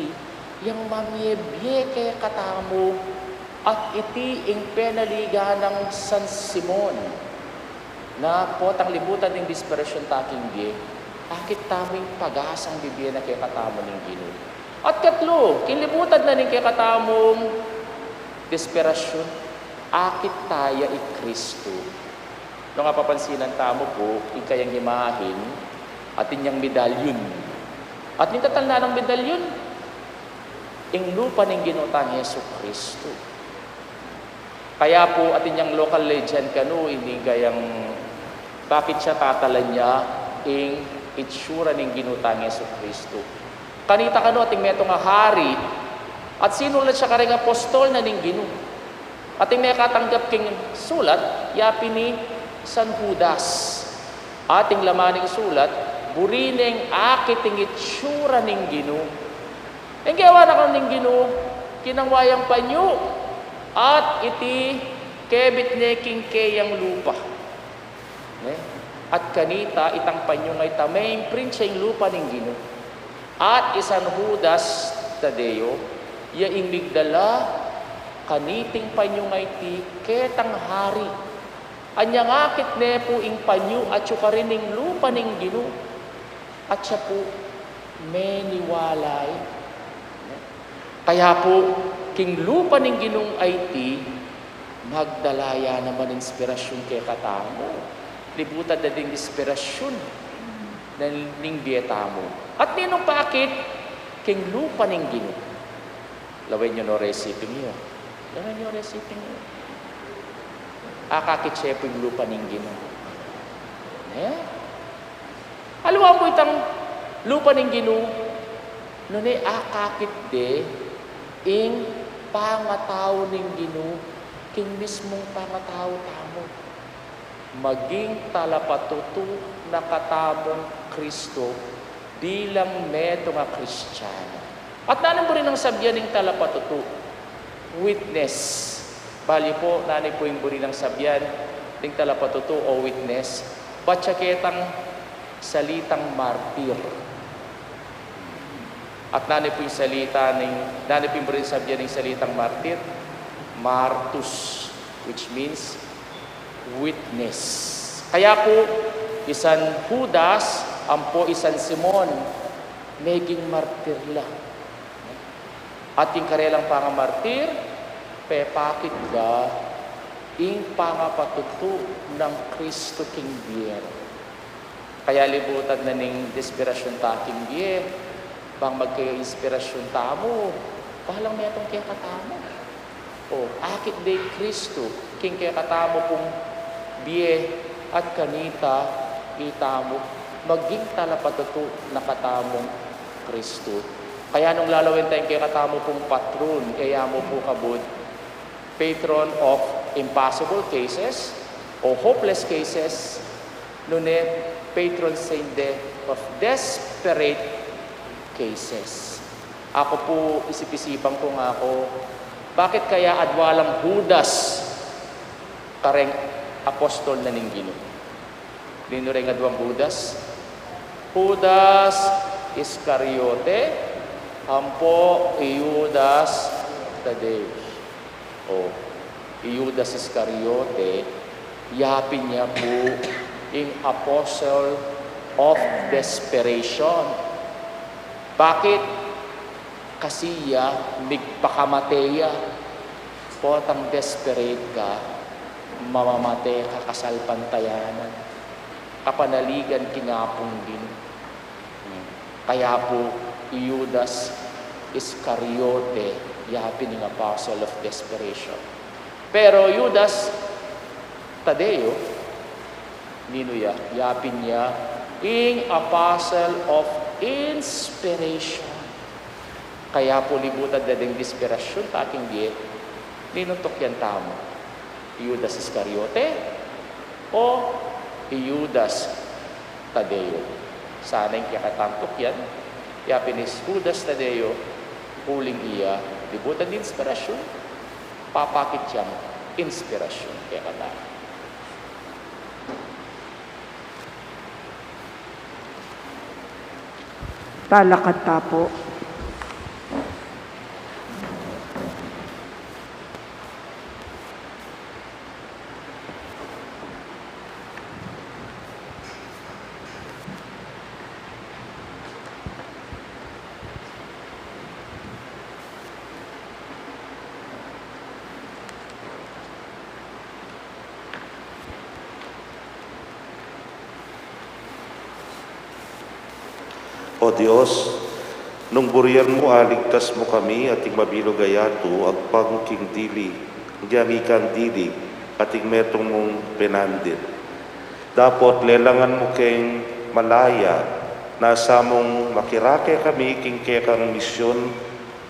yung mamiyebye kaya katamo, at iti yung penaliga ng San Simon, na potang libutan ng desperasyon taking biye, akit taming pag-asang bibiye na kaya katamo ng Ginoo. At katlo, kinlibutan na ng kaya katamong desperasyon, akit taya i Kristo. No nga papansinan tamo po, ikayang himahin, at inyang medalyon. At nitatal na ng medalyon, ing lupa ng ginutang Yesu Kristo. Kaya po, at inyang local legend kano, hindi gayang, bakit siya tatalan niya, ing itsura ng ginutang Yesu Kristo. Kanita kano, ating metong hari, at sinulat siya karing apostol na ning Ginoo. At yung may katanggap king sulat, yapi ni San Judas. Ating lamaning sulat, burining akit ng itsura ning Ginoo. Ang gawa na kang ning Ginoo, kinangwayang panyo, at iti kebit neking kayang lupa. At kanita, itang panyo ngay tamay, prince yung lupa ning Ginoo. At isan Judas Tadeo, yaing migdala, kaniting panyo ngay ti ketang hari. Anyang akit ne po ing panyo at siya rin ning lupa ning Ginoo. At siya po meniwalay. Kaya po, king lupa ning Ginoong IT, magdalaya naman inspirasyon kay katamo. Libutan na ding inspirasyon ning dietamo. At ninong pakit, king lupa ning Ginoo. Lawin nyo no recipe niyo. Lawin nyo recipe niyo. Akakit siya po yung lupa ning Ginoo. Aluwa mo itang lupa ning Ginoo, nune akakit de, ing pangatao ning Ginoo, king mismong pangatao tamo. Maging talapatuto na katamong Kristo bilang meto nga Kristiyano. At nanan po rin ang sabyan ng talapatuto, witness. Bali po, nanay po yung buri ng sabyan, ting talapatuto o witness, batsaketang salitang martir. At nani po yung salita nani po yung rin sabihan ng salitang martir, martus, which means witness. Kaya po, isan Judas, ampo isan Simon, naging martir lang. At yung karelang pangamartir, pepakit ka, ing pangapatuto ng Kristo King Bier. Kaya libutan na ning desperasyon ta King Bier, bang magkaya-inspirasyon tamo, pahalang may atong kaya katamo. O, akit day Kristo, king kaya katamo pong biye at kanita, itamo, maging talapatuto na katamong Kristo. Kaya nung lalawin tayong kaya katamo pong patron, kaya mo po kabud, patron of impossible cases o hopeless cases, nune patron saint of desperate cases. Ako po, isip-isipan ko nga ako, bakit kaya adwalang Judas kareng apostol na ning Ginoo? Dino ring adwang Judas? Judas Iscariote, ampo Judas Tadeo. O, Judas Iscariote, yapin niya po yung apostle of desperation. Bakit? Kasi migpakamateya, potang desperate ka, mamamate ka kasalpantayanan, kapanaligan kinapong din. Kaya po, Judas Iscariote, yapin ng apostle of desperation. Pero Judas Tadeo, ninuya, yapin niya, ing apostle of inspiration. Kaya po libutan na ng desperasyon taking diet, ninuntok yan tamo. Judas Iscariote o Judas Tadeo. Sana yung kakatantok yan. Yapin is Judas Tadeo, huling iya, libutan ng inspirasyon, papakit siyang inspirasyon. Kaya katang. Talakad tapo. O Diyos, nung buriyan mo aligtas mo kami ating mabilog ayato agpang king dili, diamikan dili ating metong mong penandit. Dapat lelangan mo keng malaya nasa mong makirake kami king kekang misyon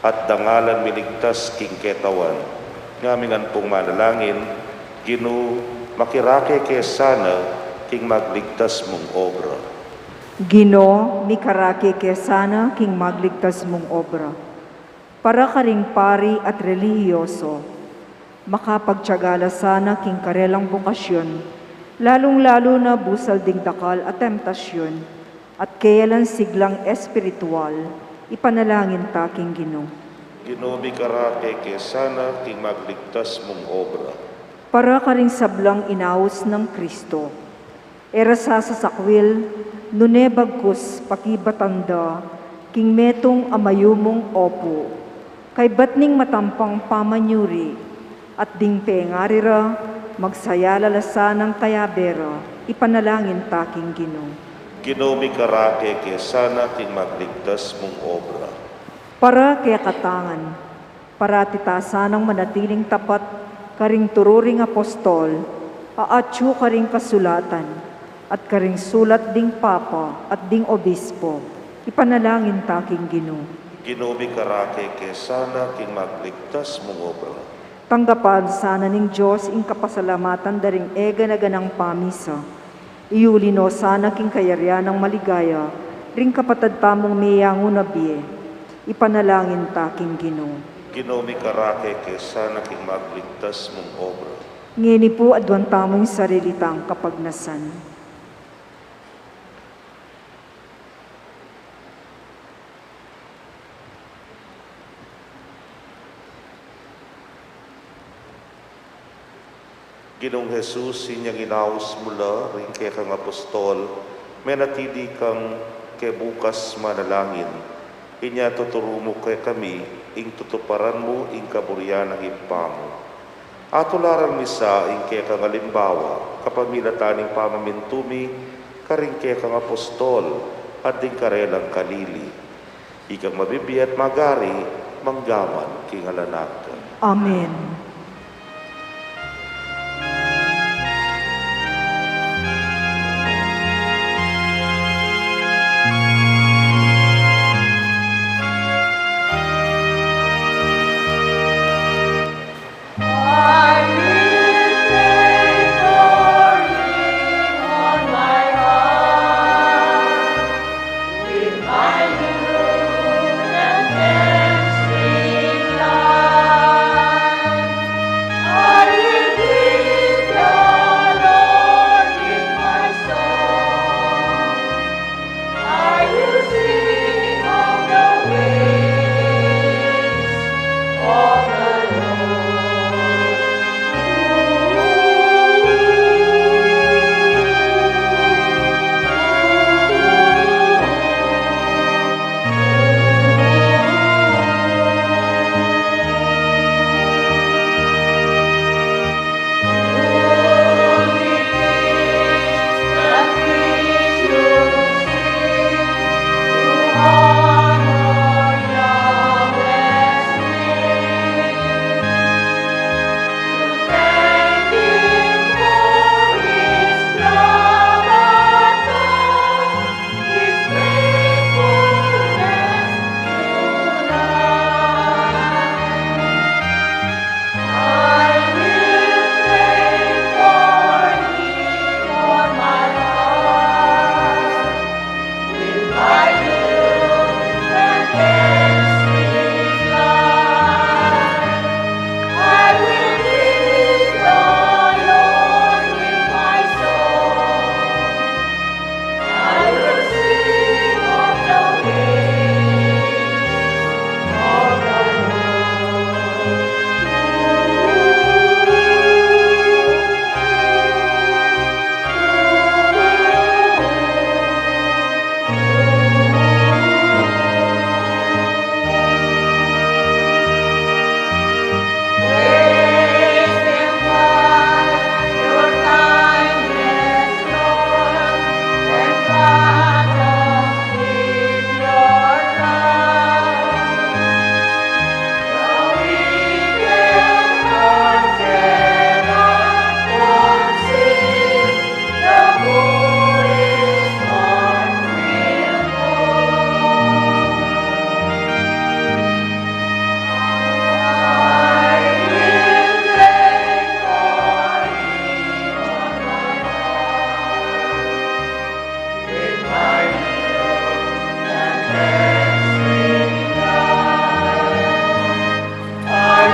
at dangalan miligtas king ketawan. Ngamingan pong manalangin, Ginoo, makirake ke sana king magligtas mong obra. Ginoo, mikarake kesana king magligtas mong obra. Para karing pari at relihiyoso, makapagtiyagala sana king karelang bukasyon, lalong-lalo na busal ding dakal at temptasyon, at kayalan siglang espiritual, ipanalangin ta king Ginoo. Ginoo, mikarake ke sana king magligtas mong obra. Para karing sablang inaos ng Kristo, erasa sa sakwil, nune bagkus pakibatanda, king metong amayumong opo, kay batning matampang pamanyuri, at ding pengarira, magsayalalasan ng kayabera, ipanalangin taking Ginoo. Ginoo, mikarake ke sana king magligtas mong obra. Para kaya katangan, para titasanang manatiling tapat, karing tururing apostol, aatyo karing kasulatan, at karing sulat ding papa at ding obispo, ipanalangin taking Ginoo. Ginoo, mikarake ke sana king magligtas mong obra. Tanggapan sana ning Diyos ing kapasalamatan daring ega na ganang pamisa. Iulino sana king kayaryan ng maligaya, ring kapatad tamong miyango na biye, ipanalangin taking Ginoo. Ginoo, mikarake ke sana king magligtas mong obra. Ngini po adwan tamong sarilitang kapagnasan. Ginong Jesus, inyang inaus mula, rin kaya kang apostol, may natili kang kay bukas manalangin. Inya tuturo mo kay kami, ing tutuparan mo, ing kaburyan ng impamo. Atularan misa, ing kaya kang alimbawa, kapamilataning pamamintumi, karing kaya kang apostol, at ding karelang kalili. Ikang mabibi at magari, manggaman, king alanak. Amen.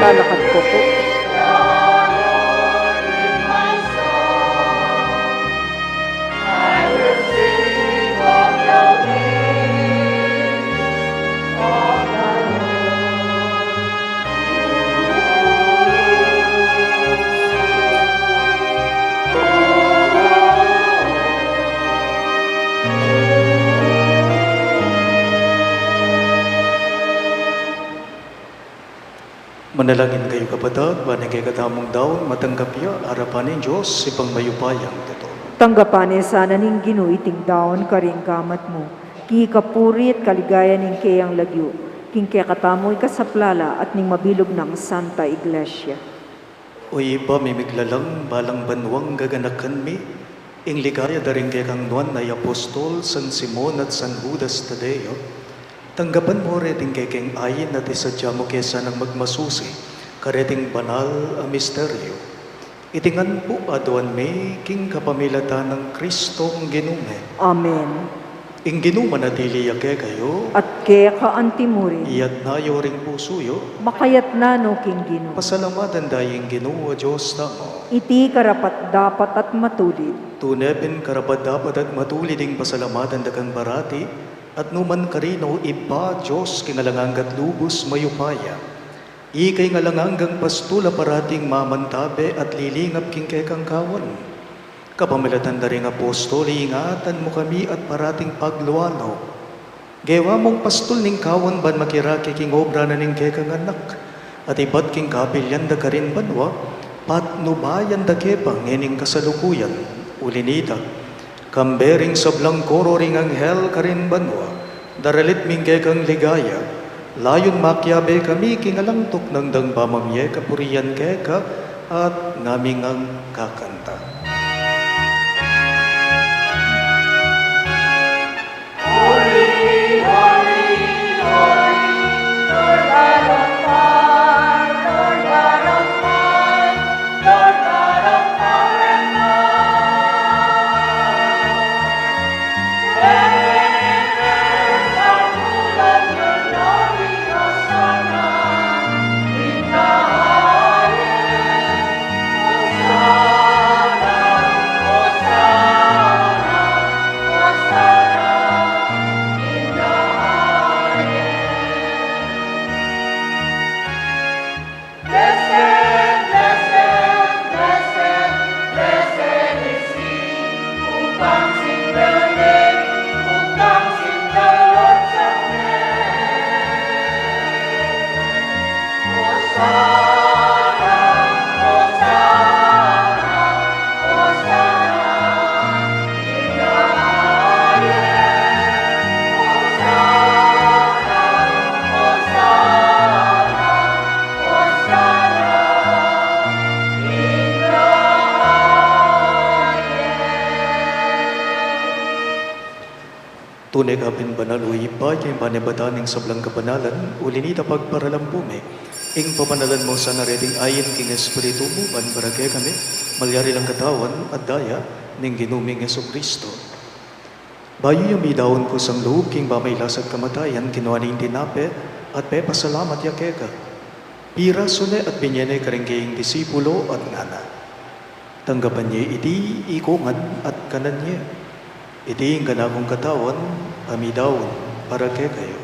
Lalakad ko po. Manalangin kayo kapatid, banay kayo katamong daon, matanggap ya, harapan ng Diyos, ipang mayupayang ito. Tanggapan sana ning ginuiting daon karing gamat mo. Ki kapuri at kaligaya ning kayang lagyo. King kaya katamoy kasaplala at ning mabilog ng Santa Iglesia. O iba may miglalang balang banwang gaganakan mi, ing ligaya daring kay kang nuan ay apostol, San Simon at San Judas Tadeo. Tanggapan mo reting kay keng ayin at isadya mo kesa ng magmasusi, kareting banal a misteryo. Itingan po aduan may king kapamilata ng Kristong ginume. Amen. ing ginumanatili yake kayo, at kaya ka antimuri, iyat na yoring pusuyo, makayat na no king Ginoo. pasalamatan dayeng Ginoo Diyos namo. Iti karapat dapat at matulid, Tunepin karapat dapat at matuliding pasalamatan dakang barati, at numan karino iba Diyos kingalanganggat lubos mayupaya. Ikay ngalanganggang pastula parating mamantabe at lilingap king kekang kawan. Kapamilatan na rin apostol, ingatan mo kami at parating pagluwalaw. Gewa mong pastol ning kawan ban makiraki king obra na ning kekang anak. At ibat king kabilyan da karin banwa, patnubayan da kepang ngening kasalukuyan, ulinita. Kambering sablang koro ring anghel karin banwa, daralit ming kekang ligaya, layon makyabe kami kingalangtok ng dangbamamye kapuriyan keka at naming ang kakanta. Tunay kapin banal o iba, yung panebataning sablang kapanalan, ulinita pagparalampume, ing papanalan mo sa nareting ayin king Espiritu mo, banbaragay kami, malyari lang katawan at daya, ning ginuming Yesu Kristo. Bayo yung midawon ko sang loob, king bamaylas at kamatayan, kinuha ning tinape, at pasalamat yakeka. Pira sune at binyene karingging disipulo at ngana. Tanggapan niya iti ikungan at kanan niya. Iti ang kanakong katawan, amidawon, para kay kayo.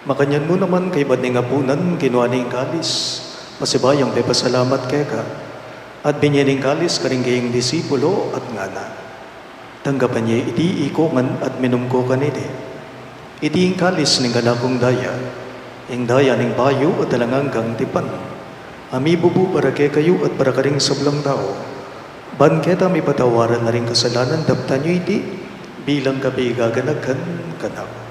Makanyan mo naman kay badning apunan, kinuha ning kalis, pasibayang pasalamat kay ka. At binyaning kalis karingging disipulo at ngana. Tanggapan niya iti ikongan at minumko kaniti. Iti ang kalis ning kanakong daya, ing daya ning bayo at talanganggang tipan. Amibubu para kay kayo at para karing sablang tao. Banketa may patawaran na rin kasalanan, dapta niyo iti, bilang kabi gaganagan kanak.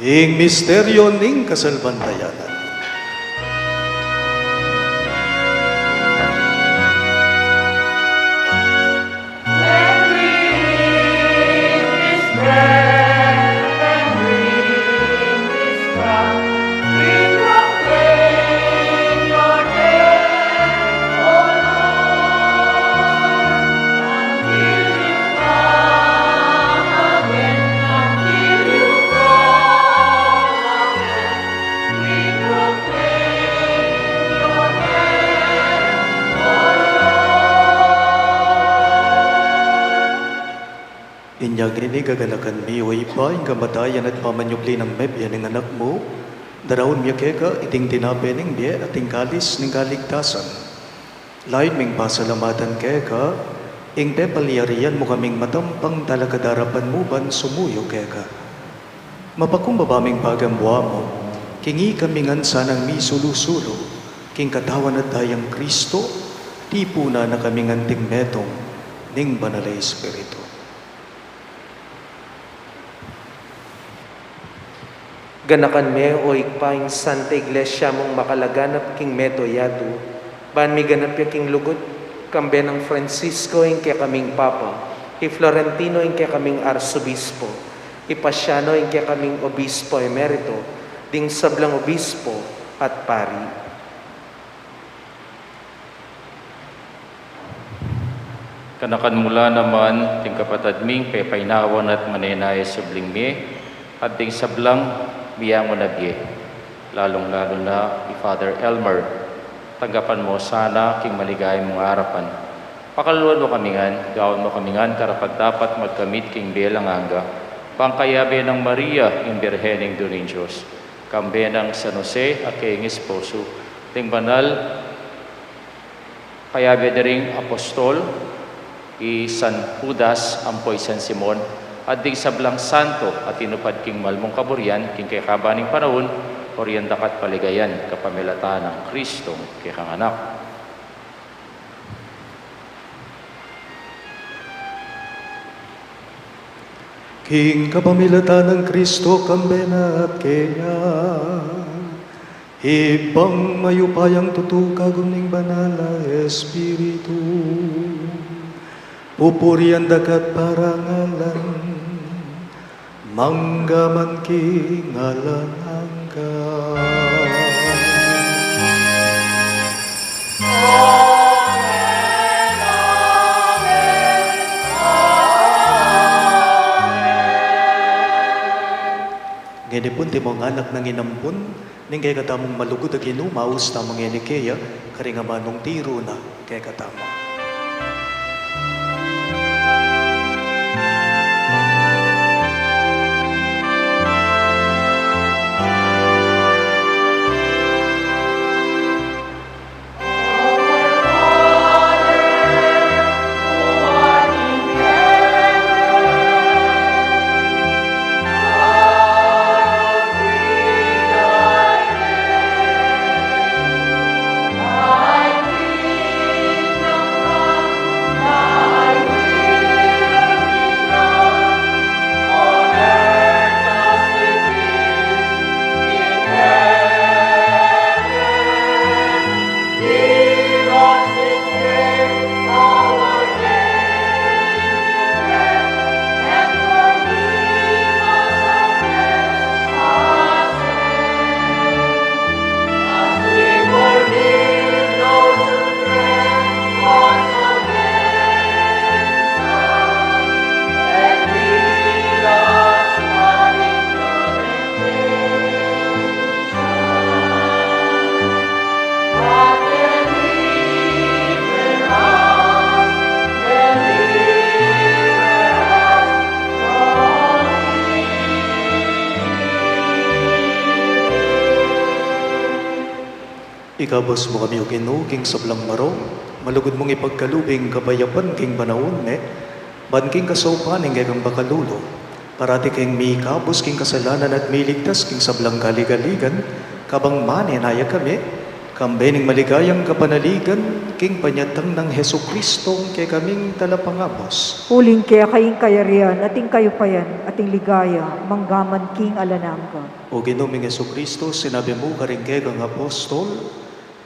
Ing misteryo ning kasalbantayanan. Inyag ini gaganakan mi o ipa yung kamatayan at pamanyukli ng mebya ng anak mo, darawon miya keka iting tinape ng biya at kalis ng kaligtasan. Lain ming pasalamatan keka, ing pepaliyarian mo kaming matampang talakadarapan mo ban sumuyo keka. Mapakumbabaming pagamwa mo, kingi kamingan sanang mi sulusulo, king katawan at dayang Kristo, tipuna na kaming anting metong ning banalay Espiritu. Ganakan me o ikpaing Santa Iglesia mong makalaganap king meto yatu, ban mi ganap ya king lugod, kambe ng Francisco ing kaya kaming Papa, i Florentino ing kaya kaming Arsobispo, i Pasiano ing kaya kaming Obispo Emerito, ding sablang Obispo at Pari. Kanakan mula naman ting kapatad ming pepainawan at manenay subling mi at ting sablang biyang mo na biye. Lalong-lalo na ni Father Elmer, tanggapan mo sana king maligayang mong harapan. Pakaluan mo kamingan, gawin mo kamingan karapag dapat magkamit king belang angga, pangkayabe ng Maria in Birhening Dunin Diyos, kambe ng San Jose at king esposo, ting banal kayabe na ring apostol, i San Judas, ampoy San Simon, at di sablang santo at inupad king malmong kaburian, king kay kabaning panahon, oryandakat paligayan, kapamilata ng Kristong kay kang anak. King kapamilatan ng Kristo kambena at kaya, ibang mayupayang tutukagom ning banala Espiritu, pupurian dakat parangalan, manggaman king alanangka. Ngeni pun timong anak nang inampun, ning kay katamong malugod ag inumaus tamang enikeya, karinga manong tiro na kay katamong. Ikabos mo kami o Ginoo king sablang maro, malugod mong ipagkalubing kabayapan king banawon ban king kasaupan ing kang bakalulo, parati king miikabos king kasalanan at miligtas king sablang galigaligan, kabang manenaya kami, kambe ning maligayang kapanaligan, king panyatang ng Heso Kristong kay kaming talapangabos. Uling kaya kaying kayarian, ating kayupayan, ating ligaya, manggaman king alanangka. O Ginoong Heso Kristo, sinabi mo karing kay kang apostol,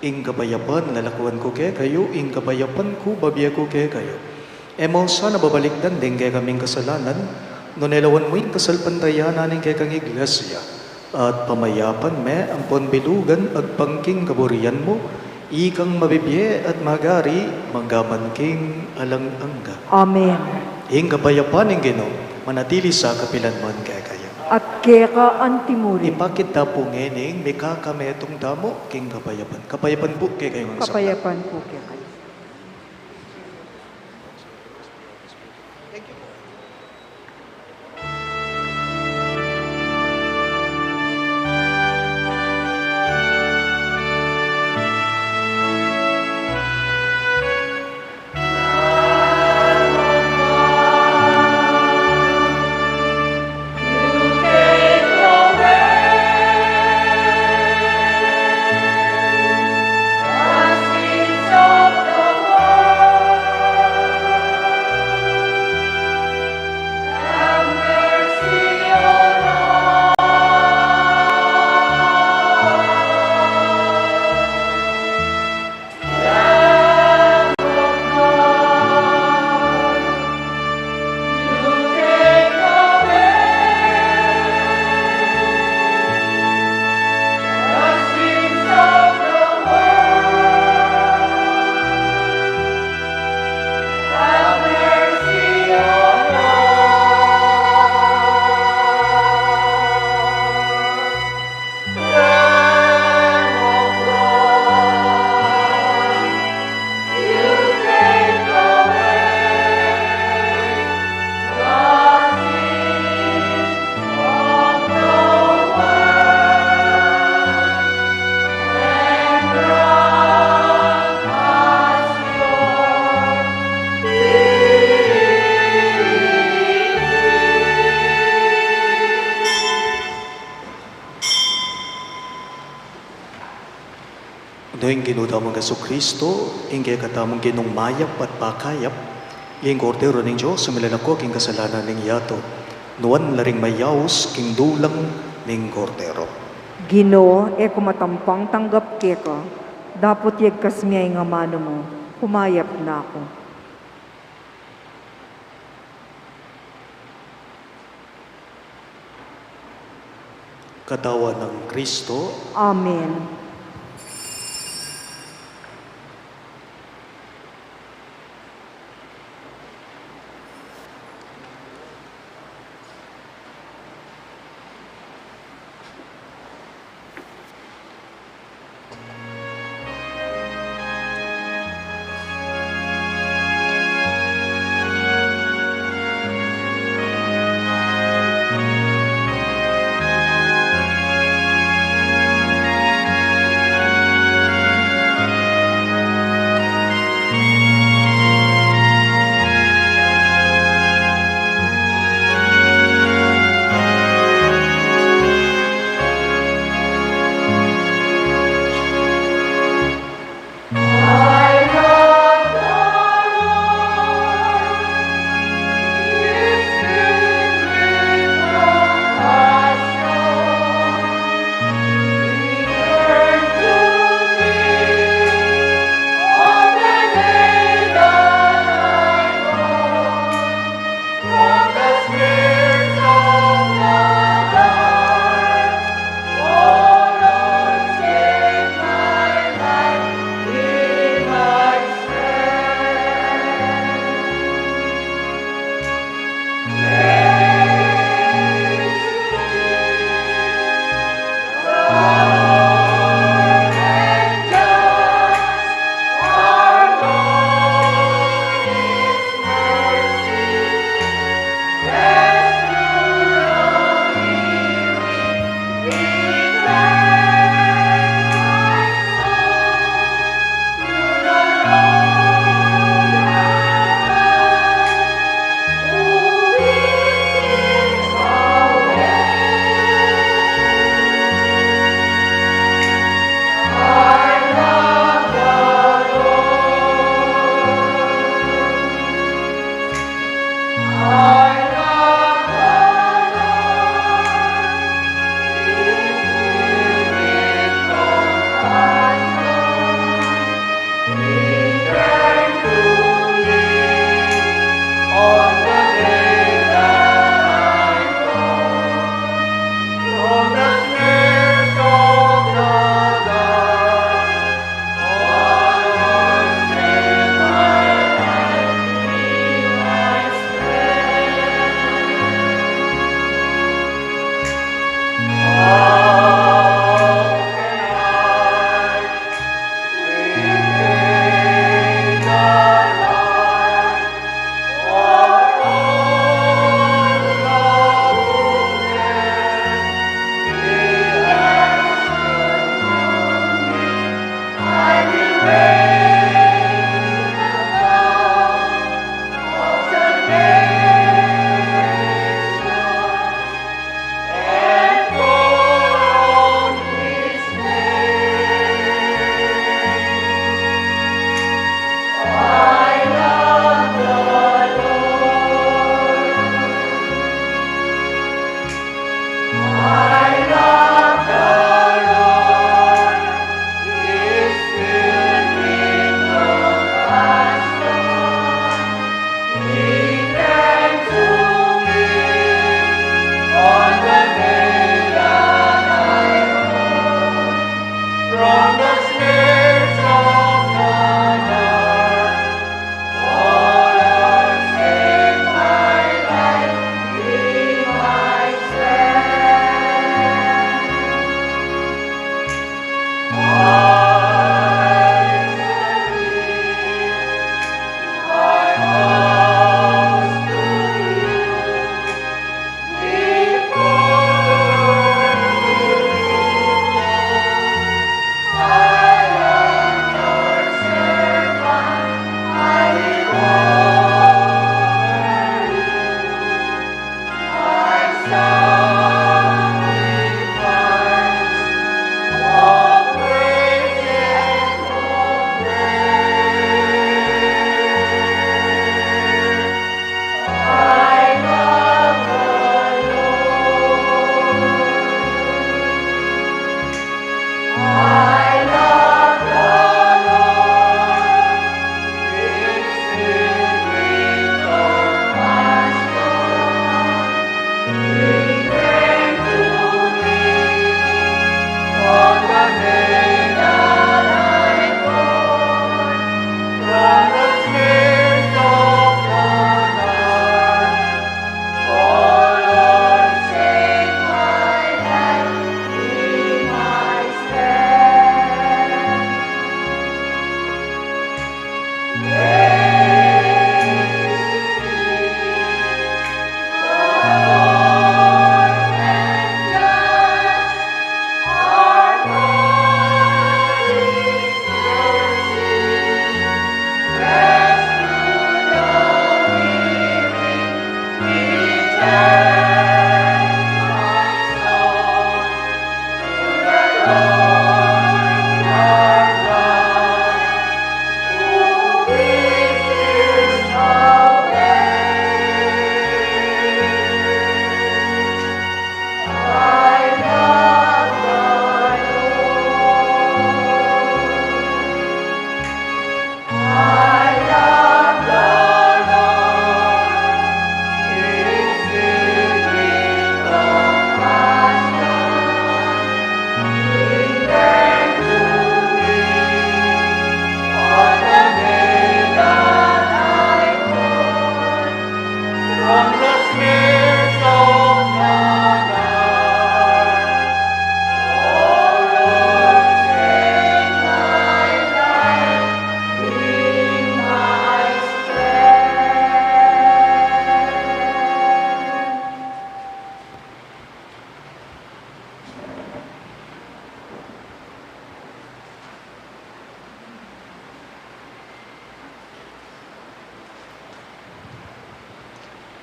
ing kabayapan lalakuan ko kay kayo, ing kabayapan ko babiya ko kay kayo. Emo sana babalikdan din kay kaming kasalanan, no nelawan mo yung kasalpantayanan ing kay kang iglesia, at pamayapan me ang ponbilugan at pangking kaburian mo, ikang mabibye at magari, manggaman king alang-angga. Amen. Ing kabayapan ing Ginoo, manatili sa kapilanman kay kayo. At kaya ka antimuri. Ipakit na po ngening, may kakametong damo, king kapayapan. Kapayapan po kay kayong sabla. Kapayapan po kaya kayo. So Noeng ginudamang Yesu Kristo, ingge katamang ginong mayap at pakayap, ing kordero ng Diyos, sumilalako king kasalanan ng yato, nuan laring mayaws king dulang ng kordero. Ginoo, e kumatampang tanggap ke ka, dapot yag kasmiyay nga mano mo, humayap na ako. Katawan ng Kristo, Amen.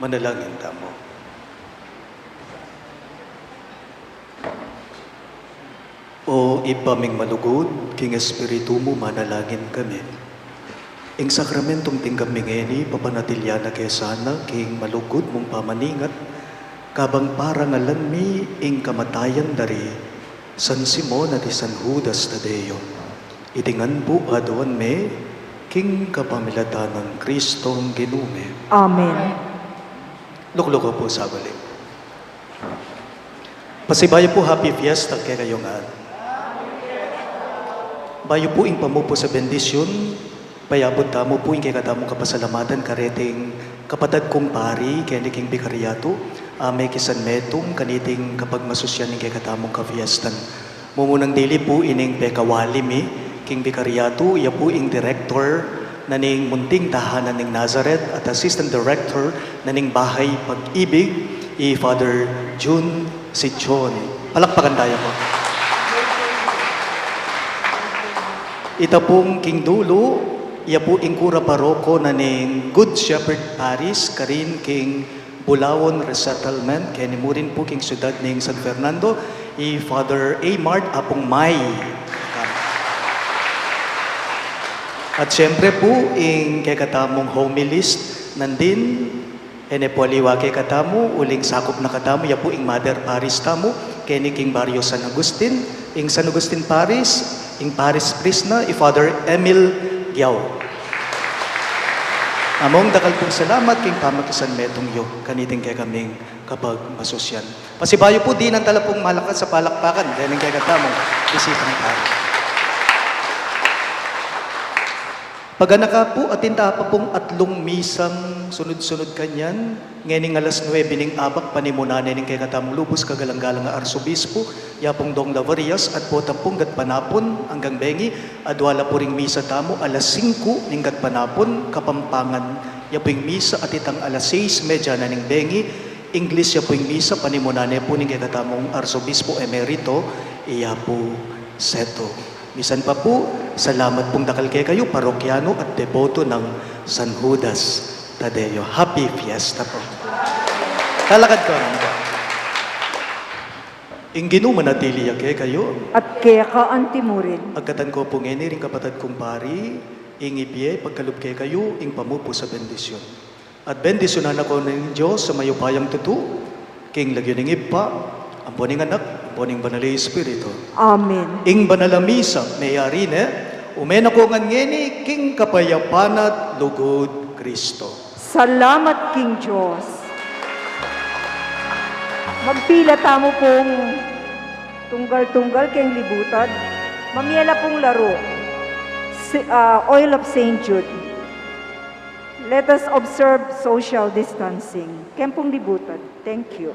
Manalangin tamo. O ipaming malugod, king Espiritu mo, manalangin kami. Ing sakramentong tinggam mingeni, papanatilya na kesana, king malugod mong pamaningat, kabang parangalan mi, ing kamatayan dari, San Simon at San Judas Tadeo. Itingan po aduan me, king kapamilatan ng Kristong ginume. Amen. Lukluko po sa balik. Pasibayo po happy fiesta kay kayo nga. Bayo po ing pamupo sa bendisyon, payabot tamo po ing kay katamo kapasalamatan kareting kapatad kong pari, kay king bikariyato, may kisan metong kaniting kapag masusyan ing kay katamong ka-fiestan. Mumunang dili po ining pekawalimi, king bikariyato, iya po ing director, naning munting tahanan ng Nazareth at Assistant Director naning Bahay Pag-ibig, Father June Sichon. Palakpakan tayo po. Ita pong King Dulo, iya po ingkura paroko naning Good Shepherd Parish, karin King Bulawon Resettlement, kaya mo rin po King Siyudad ng San Fernando, Father Amart Apong May. At siyempre po, ing kay katamong homilist, nandin, po aliwa kay katamo, uling sakop na katamo, ya po ing Mother Paris tamo, kay ni King Barrio San Agustin, ing San Agustin Paris, ing Paris Prisna, Father Emil Giao. Among dakal pong salamat, king pamakisan metong yo, kaniting kay kaming kapag masosyan. Pasibayo po din ang talapong malakas sa palakpakan, kaya kay katamong bisita ng Paris. Paganaka po atinta pa pong atlong misang sunod-sunod kanyan, ngayon alas 9 ning abak panimunanin ng kay katamong lubos kagalang-galang nga arsobispo, yapong Dong Lavarias at po tampong gatpanapon hanggang bengi, adwala po ring misa tamo alas 5 ning gatpanapon, kapampangan, yapong misa at itang alas 6 medya na ning bengi, English yapong misa panimunanin po ning kay katamong arsobispo emerito, iya po seto. Misan pa po, salamat pong dakal kay kayo, parokyano at deboto ng San Judas Tadeo. Happy Fiesta po. Talakad ka naman ba? Inginu manatili kay kayo. At kaya ka antimurin. Agkatan ko po ngayon rin kapatid kong pari, ingipye, pagkalub kay kayo, ing pamupo sa bendisyon. At bendisyonan ako ng Diyos sa mayupayang tutu, king lagyan ng ipa, ang poning anak, poning banali Espiritu. Amen. Ing banalamisa, mayari ne, umen ako ngani, king kapayapanat, lugod Kristo. Salamat, King Diyos. Magpila tamo pong tunggal-tunggal kayong libutan. Mamiyala pong laro. Oil of St. Jude. Let us observe social distancing. Kempong libutan. Thank you.